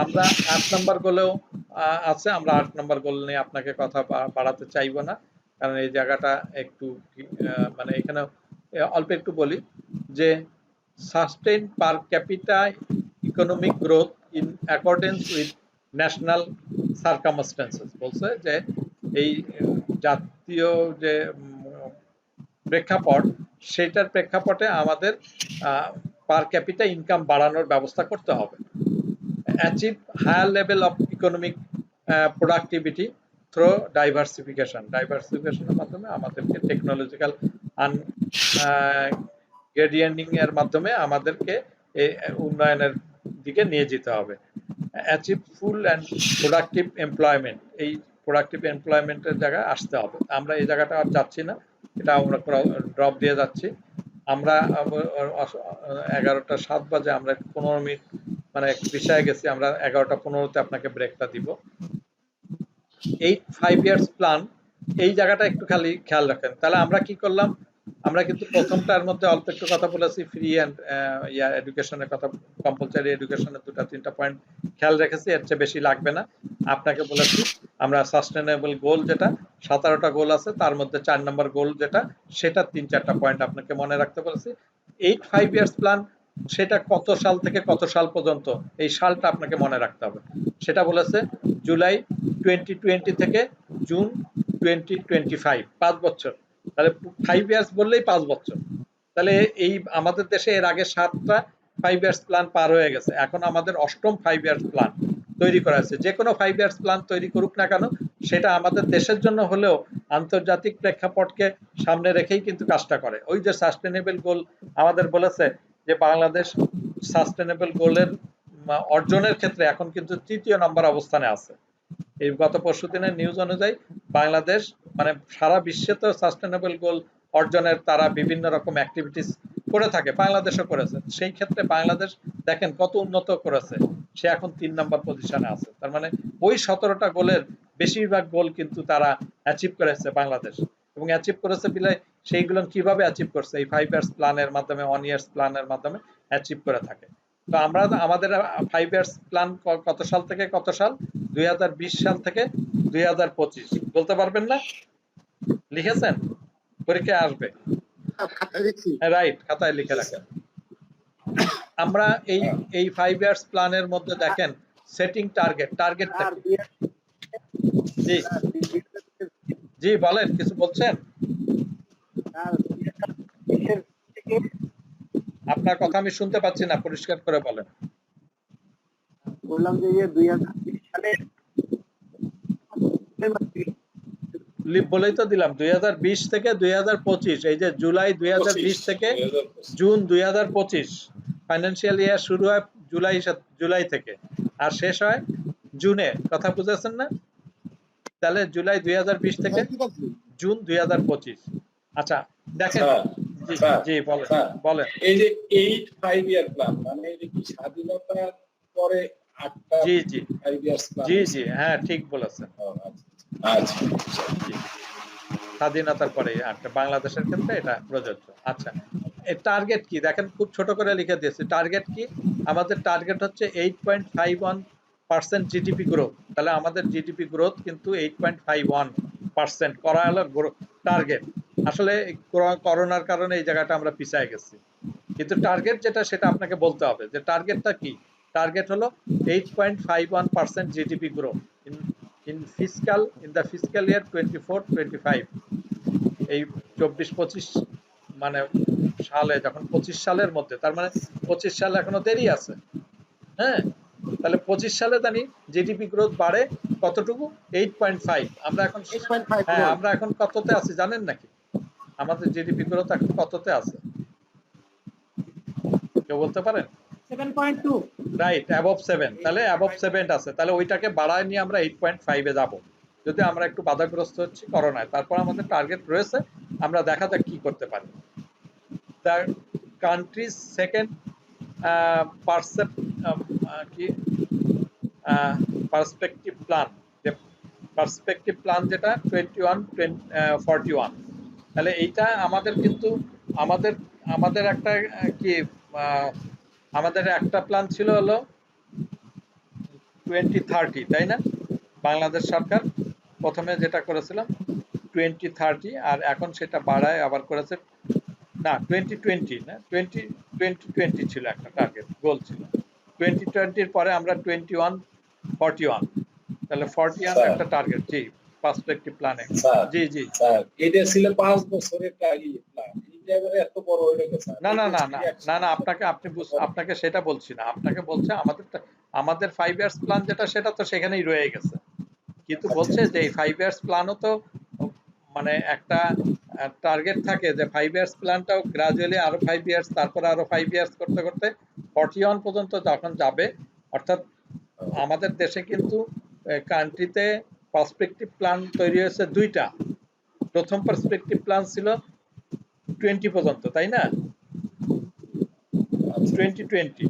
আমরা 8 নম্বর গোলেও আছে, আমরা 8 নম্বর গোল নিয়ে আপনাকে কথা বাড়াতে চাইবো না, কারণ এই জায়গাটা একটু মানে এখানে অল্প একটু বলি যে sustain per capital economic growth in accordance with national circumstances, বলছে যে এই জাতীয় যে প্রেক্ষাপট, সেটার প্রেক্ষাপটে আমাদের পার ক্যাপিটা ইনকাম বাড়ানোর ব্যবস্থা করতে হবে। Achieve higher level of economic productivity through ডাইভার্সিফিকেশনের মাধ্যমে আমাদেরকে টেকনোলজিক্যাল গ্রেডিয়েন্টিং এর মাধ্যমে আমাদেরকে উন্নয়নের দিকে নিয়ে যেতে হবে। Achieve full and productive employment, এই প্রোডাক্টিভ এমপ্লয়মেন্টের জায়গায় আসতে হবে। আমরা এই জায়গাটা আর যাচ্ছি না, এটা আমরা ড্রপ দিয়ে যাচ্ছি। আমরা 11টা 7 বাজে, আমরা 15 মিনিট মানে বিষয়ে গেছি, আমরা 11টা 15তে আপনাকে ব্রেকটা দিব। 5 ইয়ার্স প্ল্যান, এই জায়গাটা একটু খালি খেয়াল রাখেন। তাহলে আমরা কি করলাম, আমরা কিন্তু প্রথমটার মধ্যে অল্প একটু কথা বলেছি, ফ্রি অ্যান্ড এডুকেশনের কথা, কম্পালসারি এডুকেশনের 2-3টা পয়েন্ট খেয়াল রেখেছি, এর চেয়ে বেশি লাগবে না। আপনাকে বলেছি আমরা সাস্টেনেবল গোল, যেটা 17টা গোল আছে, তার মধ্যে 4 নম্বর গোল যেটা, সেটা 3-4টা পয়েন্ট আপনাকে মনে রাখতে বলেছি। 5 ইয়ার্স প্ল্যান, সেটা কত সাল থেকে কত সাল পর্যন্ত, এই সালটা আপনাকে মনে রাখতে হবে। সেটা বলেছে জুলাই 2020 থেকে জুন 2025, 5 বছর। তাহলে 5 ইয়ার্স বললেই 5 বছর। তাহলে এই আমাদের দেশে এর আগে 7টা 5 ইয়ার্স প্ল্যান পার হয়ে গেছে, এখন আমাদের 8ম 5 ইয়ার্স প্ল্যান তৈরি করা হয়েছে। যে কোনো 5 ইয়ার্স প্ল্যান তৈরি করুক না কেন, সেটা আমাদের দেশের জন্য হলেও আন্তর্জাতিক প্রেক্ষাপটকে সামনে রেখেই কিন্তু কাজটা করে। ওই যে সাস্টেনেবল গোল আমাদের বলেছে যে বাংলাদেশ সাস্টেনেবল গোলের অর্জনের ক্ষেত্রে এখন কিন্তু 3য় নম্বর অবস্থানে আছে। এই গত পরশুদিনের নিউজ অনুযায়ী বাংলাদেশ মানে সারা বিশ্বে তো সাস্টেনেবল গোল অর্জনের তারা বিভিন্ন রকম অ্যাক্টিভিটিস করে থাকে, বাংলাদেশও করেছে। সেই ক্ষেত্রে বাংলাদেশ দেখেন কত উন্নত করেছে, সে এখন 3 নম্বর পজিশনে আছে। তার মানে ওই 17টা গোলের বেশিরভাগ গোল কিন্তু তারা অ্যাচিভ করেছে বাংলাদেশ, এবং অ্যাচিভ করেছে বিলে সেইগুলো কিভাবে অ্যাচিভ করছে, এই 5 ইয়ার্স প্ল্যানের মাধ্যমে, 1 ইয়ার্স প্ল্যানের মাধ্যমে অ্যাচিভ করে থাকে। তো আমরা আমাদের 5 ইয়ার্স প্ল্যান কত সাল থেকে কত সাল, 2020 সাল থেকে 2025, বলতে পারবেন না? লিখেছেন? পরীক্ষায় আসবে, রাইট, খাতায় লিখে রাখেন। আমরা এই 5 ইয়ার্স প্ল্যানের মধ্যে দেখেন সেটিং টার্গেট জি জি বলেন, কিছু বলছেন? আপনার কথা আমি শুনতে পাচ্ছি না, পরিষ্কার করে বলেন। বললাম যে 2020 সালে বলেই তো দিলাম 2020 থেকে 2025, এই যে জুলাই 2020 থেকে 2025 জুন 2025 ফাইন্যান্সিয়াল ইয়ার শুরু হয় জুলাই থেকে আর শেষ হয় জুনে। কথা বুঝেছেন না? তাহলে জুলাই 2020 থেকে জুন 2025। আচ্ছা দেখেন, স্যার, জি স্যার, জি বলেন স্যার, বলেন। এই যে 8-5 year প্ল্যান, মানে এটা কি স্বাধীনতার পরে 8টা জি জি 5 years প্ল্যান? জি জি হ্যাঁ ঠিক বলেছেন। আচ্ছা, জি, স্বাধীনতার পরে একটা বাংলাদেশের ক্ষেত্রে এটা প্রযোজ্য। আচ্ছা, এর টার্গেট কি দেখেন, খুব ছোট করে লিখে দিয়েছি। টার্গেট কি? আমাদের টার্গেট হচ্ছে 8.51% জিডিপি গ্রোথ। তাহলে আমাদের জিডিপি গ্রোথ কিন্তু 8.51% করা হলো টার্গেট। আসলে করোনার কারণে এই জায়গাটা আমরা পিছিয়ে গেছি, কিন্তু টার্গেট যেটা সেটা আপনাকে বলতে হবে যে টার্গেটটা কি। টার্গেট হলো 8.51% GDP growth in the fiscal year 24-25, এই 24-25 মানে সালে, যখন 25 সালের মধ্যে, তার মানে 25 সাল এখনো দেরি আছে। হ্যাঁ, তাহলে 25 সালে জানি জিডিপি গ্রোথ বাড়ে কতটুকু? 8.5। আমরা এখন 8.5 হ্যাঁ আমরা এখন কততে আছি জানেন নাকি? আমাদের জিডিপি গ্রোথ এখন কততে আছে কেউ বলতে পারেন? 7.2। Right, above 7। তাহলে অ্যাবভ 7 আছে, তাহলে ওইটাকে বাড়ায় নিয়ে আমরা 8.5 এ যাব, যদি আমরা একটু বাধাগ্রস্ত হচ্ছি করোনায়। তারপর আমাদের টার্গেট রয়েছে, আমরা দেখা যাক কি করতে পারি। The countries second perspective plan, যে পার্সপেক্টিভ প্ল্যান যেটা 21-41, তাহলে এইটা আমাদের কিন্তু আমাদের আমাদের একটা কি আমাদের একটা প্ল্যান ছিল হলো 2030, তাই না? বাংলাদেশ সরকার প্রথমে যেটা করেছিলাম 2030, আর এখন সেটা বাড়ায় আবার করেছে না 2020, না 2020 ছিল একটা টার্গেট, গোল ছিল। 2020 পরে আমরা 21-41, তাহলে 41 একটা টার্গেট। জি, পার্সপেক্টিভ প্ল্যানে। স্যার, জি জি স্যার, এটা ছিল 5 বছরের প্ল্যান, এটা এবারে এত বড় হয়ে গেছে। না না না না না না আপনাকে সেটা বলছি না, আপনাকে বলছে আমাদের 5 ইয়ার্স প্ল্যান যেটা, সেটা তো সেখানেই রয়ে গেছে। কিন্তু বলছে যে এই 5 ইয়ার্স প্ল্যানও তো মানে একটা টার্গেট থাকে যে 5 ইয়ার্স প্ল্যানটাও গ্রাজুয়ালি আরো 5 ইয়ার্স, তারপরে আরো 5 ইয়ার্স করতে করতে 41 পর্যন্ত যখন যাবে, অর্থাৎ আমাদের দেশে কিন্তু কান্ট্রিতে পার্সপেক্টিভ প্ল্যান তৈরি হয়েছে দুইটা। প্রথম পার্সপেক্টিভ প্ল্যান ছিল 20 পর্যন্ত, তাই না? 2020।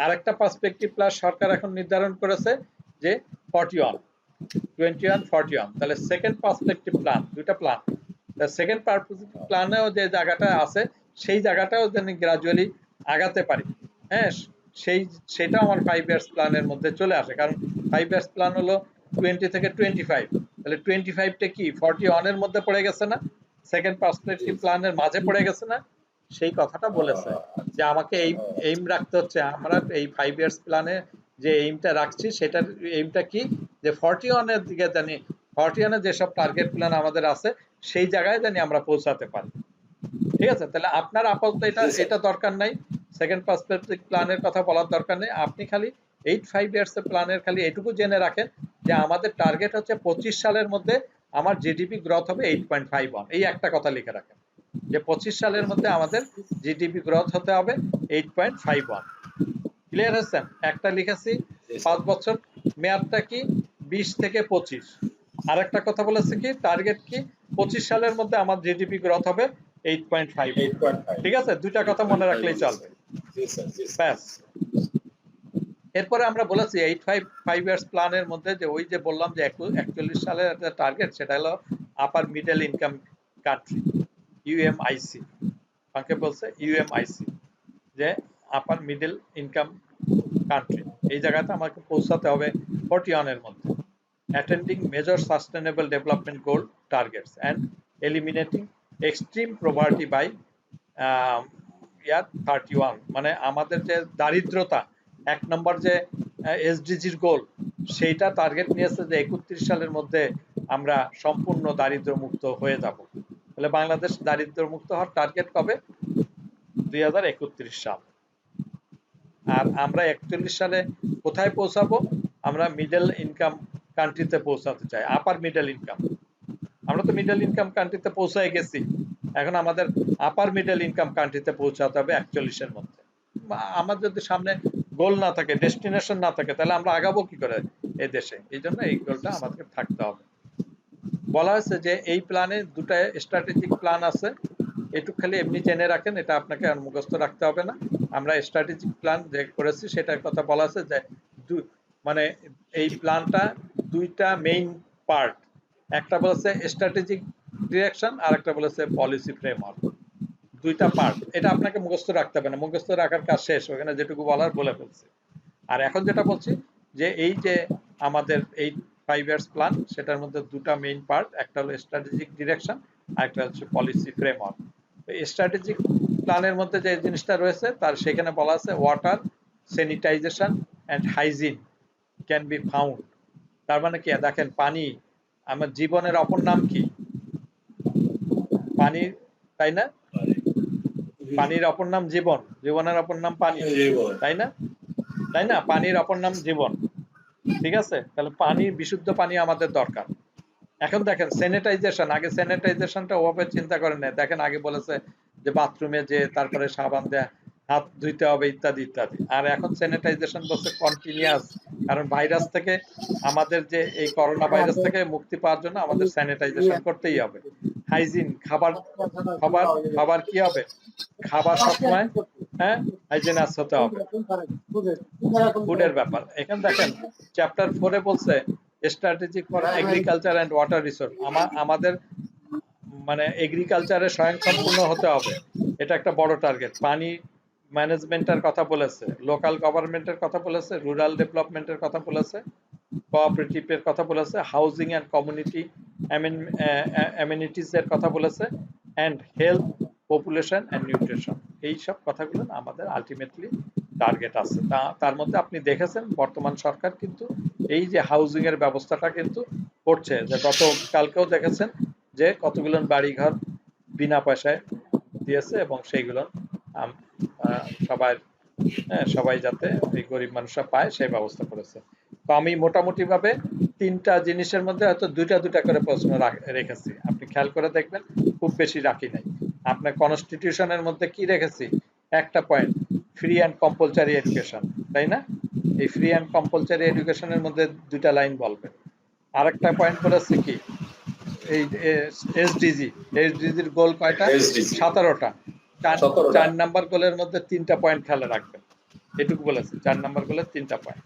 আরেকটা পার্সপেক্টিভ প্ল্যান সরকার এখন নির্ধারণ করেছে যে 41, 21-41। তাহলে সেকেন্ড পার্সপেক্টিভ প্ল্যান, দুইটা প্ল্যান। সেকেন্ড পার্সপেক্টিভ প্ল্যানেও যে জায়গাটা আছে সেই জায়গাটাও যেন গ্রাজুয়ালি আগাতে পারি। হ্যাঁ, সেটা আমার 5 ইয়ার্স প্ল্যানের মধ্যে চলে আসে, কারণ 5 ইয়ার্স প্ল্যান হলো 20 থেকে 25। তাহলে 25টা কি 41 এর মধ্যে পড়ে গেছে না? সেকেন্ড পার্সপেক্টিভ প্ল্যানের মাঝে পড়ে গেছে না? সেই কথাটা বলেছে যে আমাকে এইম রাখতে হচ্ছে। আমরা এই 5 ইয়ার্স প্ল্যানে যে এইমটা রাখছি, সেটার এইমটা কি যে 41 এর দিকে জানি, 41 এর যেসব টার্গেট প্ল্যান আমাদের আছে সেই জায়গায় জানি আমরা পৌঁছাতে পারি। ঠিক আছে? তাহলে আপনার আপাতত এটা দরকার নাই, সেকেন্ড পার্সপেক্টিভ প্ল্যানের কথা বলার দরকার নেই। আপনি খালি 5 ইয়ার্স এর প্ল্যানের খালি এটুকু জেনে রাখেন যে আমাদের টার্গেট হচ্ছে 25 সালের মধ্যে আমার জিডিপি গ্রোথ হবে 8.51। এই একটা কথা লিখে রাখেন যে 25 সালের মধ্যে আমাদের জিডিপি গ্রোথ হতে হবে 8.51। ক্লিয়ার হয়েছেন? একটা লিখেছি 5 বছর, মেয়াদটা কি 20 থেকে 25। আরেকটা কথা বলেছে কি টার্গেট কি 25 সালের মধ্যে আমার জিডিপি গ্রোথ হবে 8.5। ঠিক আছে, দুইটা কথা মনে রাখলেই চলবে। ব্যাস। এরপরে আমরা বলেছি 5 ইয়ার্স প্ল্যানের মধ্যে যে ওই যে বললাম যে 41 সালের একটা টার্গেট, সেটা হলো আপার মিডল ইনকাম কান্ট্রি, ইউএমআইসি। কাকে বলছে? ইউএমআইসি, যে আপার মিডল ইনকাম কান্ট্রি। এই জায়গাতে আমাকে পৌঁছাতে হবে 41 এর মধ্যে। Attending major sustainable development goal targets and eliminating extreme poverty by year 31। মানে আমাদের যে দারিদ্রতা, 1 নম্বর যে এসডিজির গোল, সেইটা টার্গেট নিয়েছে যে 31 সালের মধ্যে আমরা সম্পূর্ণ দারিদ্র মুক্ত হয়ে যাব। তাহলে বাংলাদেশ দারিদ্র মুক্ত হওয়ার টার্গেট কবে? 2031 সাল। আর আমরা 41 সালে কোথায় পৌঁছাবো? আমরা মিডল ইনকাম কান্ট্রিতে পৌঁছাতে চাই, আপার মিডল ইনকাম। আমরা তো মিডল ইনকাম কান্ট্রিতে পৌঁছায় গেছি, এখন আমাদের আপার মিডল ইনকাম কান্ট্রিতে পৌঁছাতে হবে 41 এর মধ্যে। আমাদের যদি সামনে গোল না থাকে, ডেস্টিনেশন না থাকে, তাহলে আমরা আগাবো কি করে এই দেশে? এই জন্য এই গোলটা আমাদের থাকতে হবে। বলা হয়েছে যে এই প্ল্যানে দুটা স্ট্র্যাটেজিক প্ল্যান আছে, এটুকু খালি এমনি জেনে রাখেন, এটা আপনাকে আর মুখস্থ রাখতে হবে না। আমরা স্ট্র্যাটেজিক প্ল্যান যে করেছি সেটার কথা বলা আছে যে মানে এই প্ল্যানটা দুইটা মেইন পার্ট, একটা বলেছে স্ট্র্যাটেজিক ডিরেকশন আর একটা বলেছে পলিসি ফ্রেমওয়ার্ক। দুইটা পার্ট, এটা আপনাকে মুখস্থ রাখতে হবে না, মুখস্থ রাখার কাজ শেষ, ওখানে যেটুকু বলার বলে ফেলছি। আর এখন যেটা বলছি যে এই যে আমাদের এই 5 ইয়ার্স প্ল্যান, সেটার মধ্যে দুটা মেইন পার্ট, একটা হলো স্ট্র্যাটেজিক ডিরেকশন আর একটা হচ্ছে পলিসি ফ্রেমওয়ার্ক। স্ট্র্যাটেজিক প্ল্যানের মধ্যে যে জিনিসটা রয়েছে তার সেখানে বলা আছে water, sanitisation and hygiene can be found. তার মানে কি? দেখেন, পানি আমার জীবনের অপর নাম কি? পানি, তাই না? পানির অপর নাম জীবন, জীবনের অপর নাম পানি, তাই না? তাই না? পানির অপর নাম জীবন, ঠিক আছে? তাহলে পানি, বিশুদ্ধ পানি আমাদের দরকার। এখন দেখেন স্যানিটাইজেশন, আগে স্যানিটাইজেশনটা ওভাবে চিন্তা করেন না। দেখেন আগে বলেছে যে বাথরুমে যে তারপরে সাবান দিয়ে হাত ধুইতে হবে ইত্যাদি ইত্যাদি। আর এখন স্যানিটাইজেশন বলছে কন্টিনিউয়াস, কারণ ভাইরাস থেকে আমাদের যে এই করোনা ভাইরাস থেকে মুক্তি পাওয়ার জন্য আমাদের স্যানিটাইজেশন করতেই হবে। হাইজিন, খাবার খাবার খাবার কি হবে? খাবার সবসময় হ্যাঁ হাইজিনাস হতে হবে, ফুডের ব্যাপার। এখানে দেখেন চ্যাপ্টার 4 এ বলছে strategic for agriculture and water resource. আমাদের মানে এগ্রিকালচারে স্বয়ংসম্পূর্ণ হতে হবে, এটা একটা বড় টার্গেট। পানি ম্যানেজমেন্টের কথা বলেছে, লোকাল গভর্নমেন্টের কথা বলেছে, রুরাল ডেভেলপমেন্টের কথা বলেছে, কোঅপারেটিভের কথা বলেছে, হাউজিং অ্যান্ড কমিউনিটি অ্যামেনিটিস এর কথা বলেছে, and health, population and nutrition. এই সব কথাগুলো আমাদের আলটিমেটলি টার্গেট আছে। তার মধ্যে আপনি দেখেছেন বর্তমান সরকার কিন্তু এই যে হাউজিং এর ব্যবস্থাটা কিন্তু করছে, যে গতকালকেও দেখেছেন যে কতগুলো বাড়িঘর বিনা পয়সায় দিয়েছে, এবং সেইগুলো সবাই যাতে এই গরিব মানুষরা পায় সেই ব্যবস্থা করেছে। তো আমি মোটামুটি ভাবে তিনটা জিনিসের মধ্যে হয়তো দুইটা করে প্রশ্ন রেখেছি, আপনি খেয়াল করে দেখবেন, খুব বেশি রাখি নাই। আপনার কনস্টিটিউশনের মধ্যে কি রেখেছি? একটা point, free and compulsory education, তাই না? এই ফ্রি অ্যান্ড কম্পালসারি এডুকেশনের মধ্যে দুইটা লাইন বলবেন। আরেকটা পয়েন্ট করেছে কি? এই এসডিজির গোল কয়টা? 17টা। 4 নাম্বার গোলের মধ্যে 3টা পয়েন্ট খেয়াল রাখবেন, এটুকু বলেছে। 4 নাম্বার গোলের 3টা পয়েন্ট।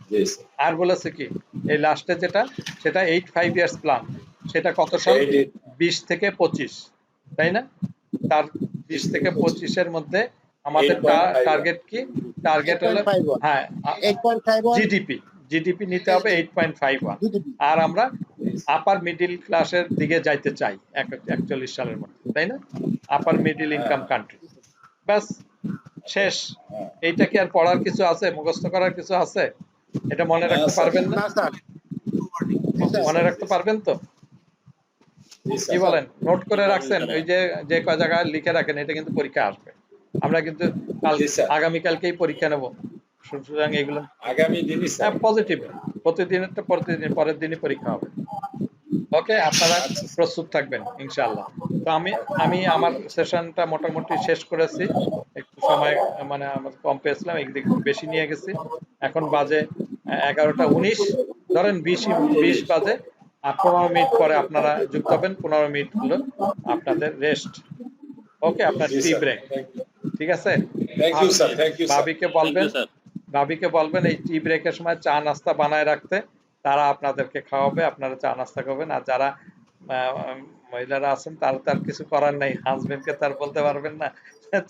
আর বলেছে কি এই লাস্টে যেটা, সেটা 5 ইয়ার্স প্ল্যান, সেটা কত সাল? 20 থেকে 25, তাই না? তার 20 থেকে 25 এর মধ্যে আমাদের টার্গেট কি? টার্গেট হলো হ্যাঁ জিডিপি নিতে হবে 8.51। আর আমরা আপার মিডল ক্লাসের দিকে যাইতে চাই 41 সালের মধ্যে, তাই না? আপার মিডল ইনকাম কান্ট্রি। ব্যাস, শেষ। এইটা কি আর পড়ার কিছু আছে? মুখস্থ করার কিছু আছে? এটা মনে রাখতে পারবেন না? মনে রাখতে পারবেন তো? কি বলেন? নোট করে রাখছেন? ওই যে কয় জায়গায় লিখে রাখেন, এটা কিন্তু পরীক্ষা আসবে। আমরা কিন্তু আগামীকালকেই পরীক্ষা নেব, সুতরাং এগুলো আগামী দিনই পজিটিভ, প্রতিদিনেরটা পরের দিনই পরীক্ষা হবে। ওকে, আপনারা প্রস্তুত থাকবেন ইনশাআল্লাহ। তো আমি আমার সেশনটা মোটামুটি শেষ করেছি, একটু সময় মানে আমার কম পেয়েছিলাম, একদিক বেশি নিয়ে গেছি। এখন বাজে 11টা 19, ধরেন 20 বাজে। আর 15 মিনিট পরে আপনারা যুক্ত হবেন। 15 মিনিট হলো আপনাদের রেস্ট। ওকে, আপনার টি ব্রেক, ঠিক আছে? ভাবিকে বলবেন এই টি ব্রেকের সময় চা নাস্তা বানায় রাখতে, তারা আপনাদেরকে খাওয়াবে, আপনারা চা নাস্তা করবেন। আর যারা মহিলারা আছেন তার কিছু করার নাই, হাজবেন্ডকে তার বলতে পারবেন না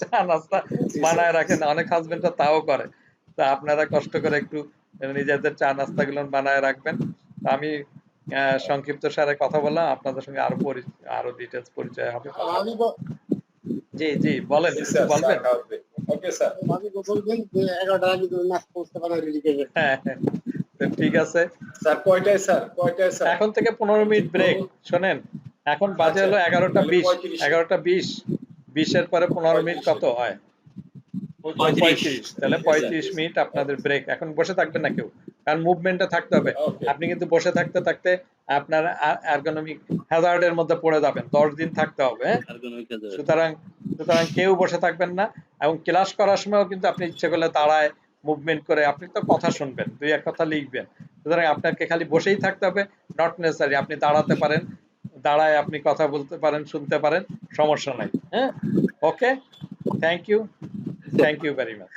চা নাস্তা বানায় রাখেন, অনেক হাজবেন্ডরা তাও করে। তা আপনারা কষ্ট করে একটু নিজেদের চা নাস্তা গুলো বানায় রাখবেন। আমি সংক্ষিপ্ত সারে কথা বললাম, আপনাদের সঙ্গে আরো ডিটেলস পরিচয় হবে। জি বলেন, বলবেন। ওকে স্যার, বলবেন যে 11টার আগে নাস্তা করতে পারেন রেডি করবেন। হ্যাঁ, ঠিক আছে স্যার। কয়টায় স্যার? এখন থেকে 15 মিনিট ব্রেক। শোনেন, এখন বাজে হলো 11টা 20। 11টা 20 এর পরে 15 মিনিট কত হয়? 35 তাহলে Yes, 35 sir. মিনিট আপনাদের ব্রেক। এখন বসে থাকবেন না কেউ, কারণ মুভমেন্টে থাকতে হবে। Okay. আপনি কিন্তু বসে থাকতে থাকতে আপনার এরগোনমিক হ্যাজার্ডের মধ্যে পড়ে যাবেন। 10 দিন থাকতে হবে, হ্যাঁ? Ergonomic hazard. সুতরাং সুতরাং কেউ বসে থাকবেন না, এবং ক্লাস করার সময়ও কিন্তু আপনি ইচ্ছে করলে দাঁড়ায় মুভমেন্ট করে আপনি তো কথা শুনবেন, দুই এক কথা লিখবেন। সুতরাং আপনাকে খালি বসেই থাকতে হবে, নট নেসেসারি আপনি দাঁড়াতে পারেন, দাঁড়ায় আপনি কথা বলতে পারেন, শুনতে পারেন, সমস্যা নাই, হ্যাঁ? ওকে, থ্যাংক ইউ ভেরি মাচ।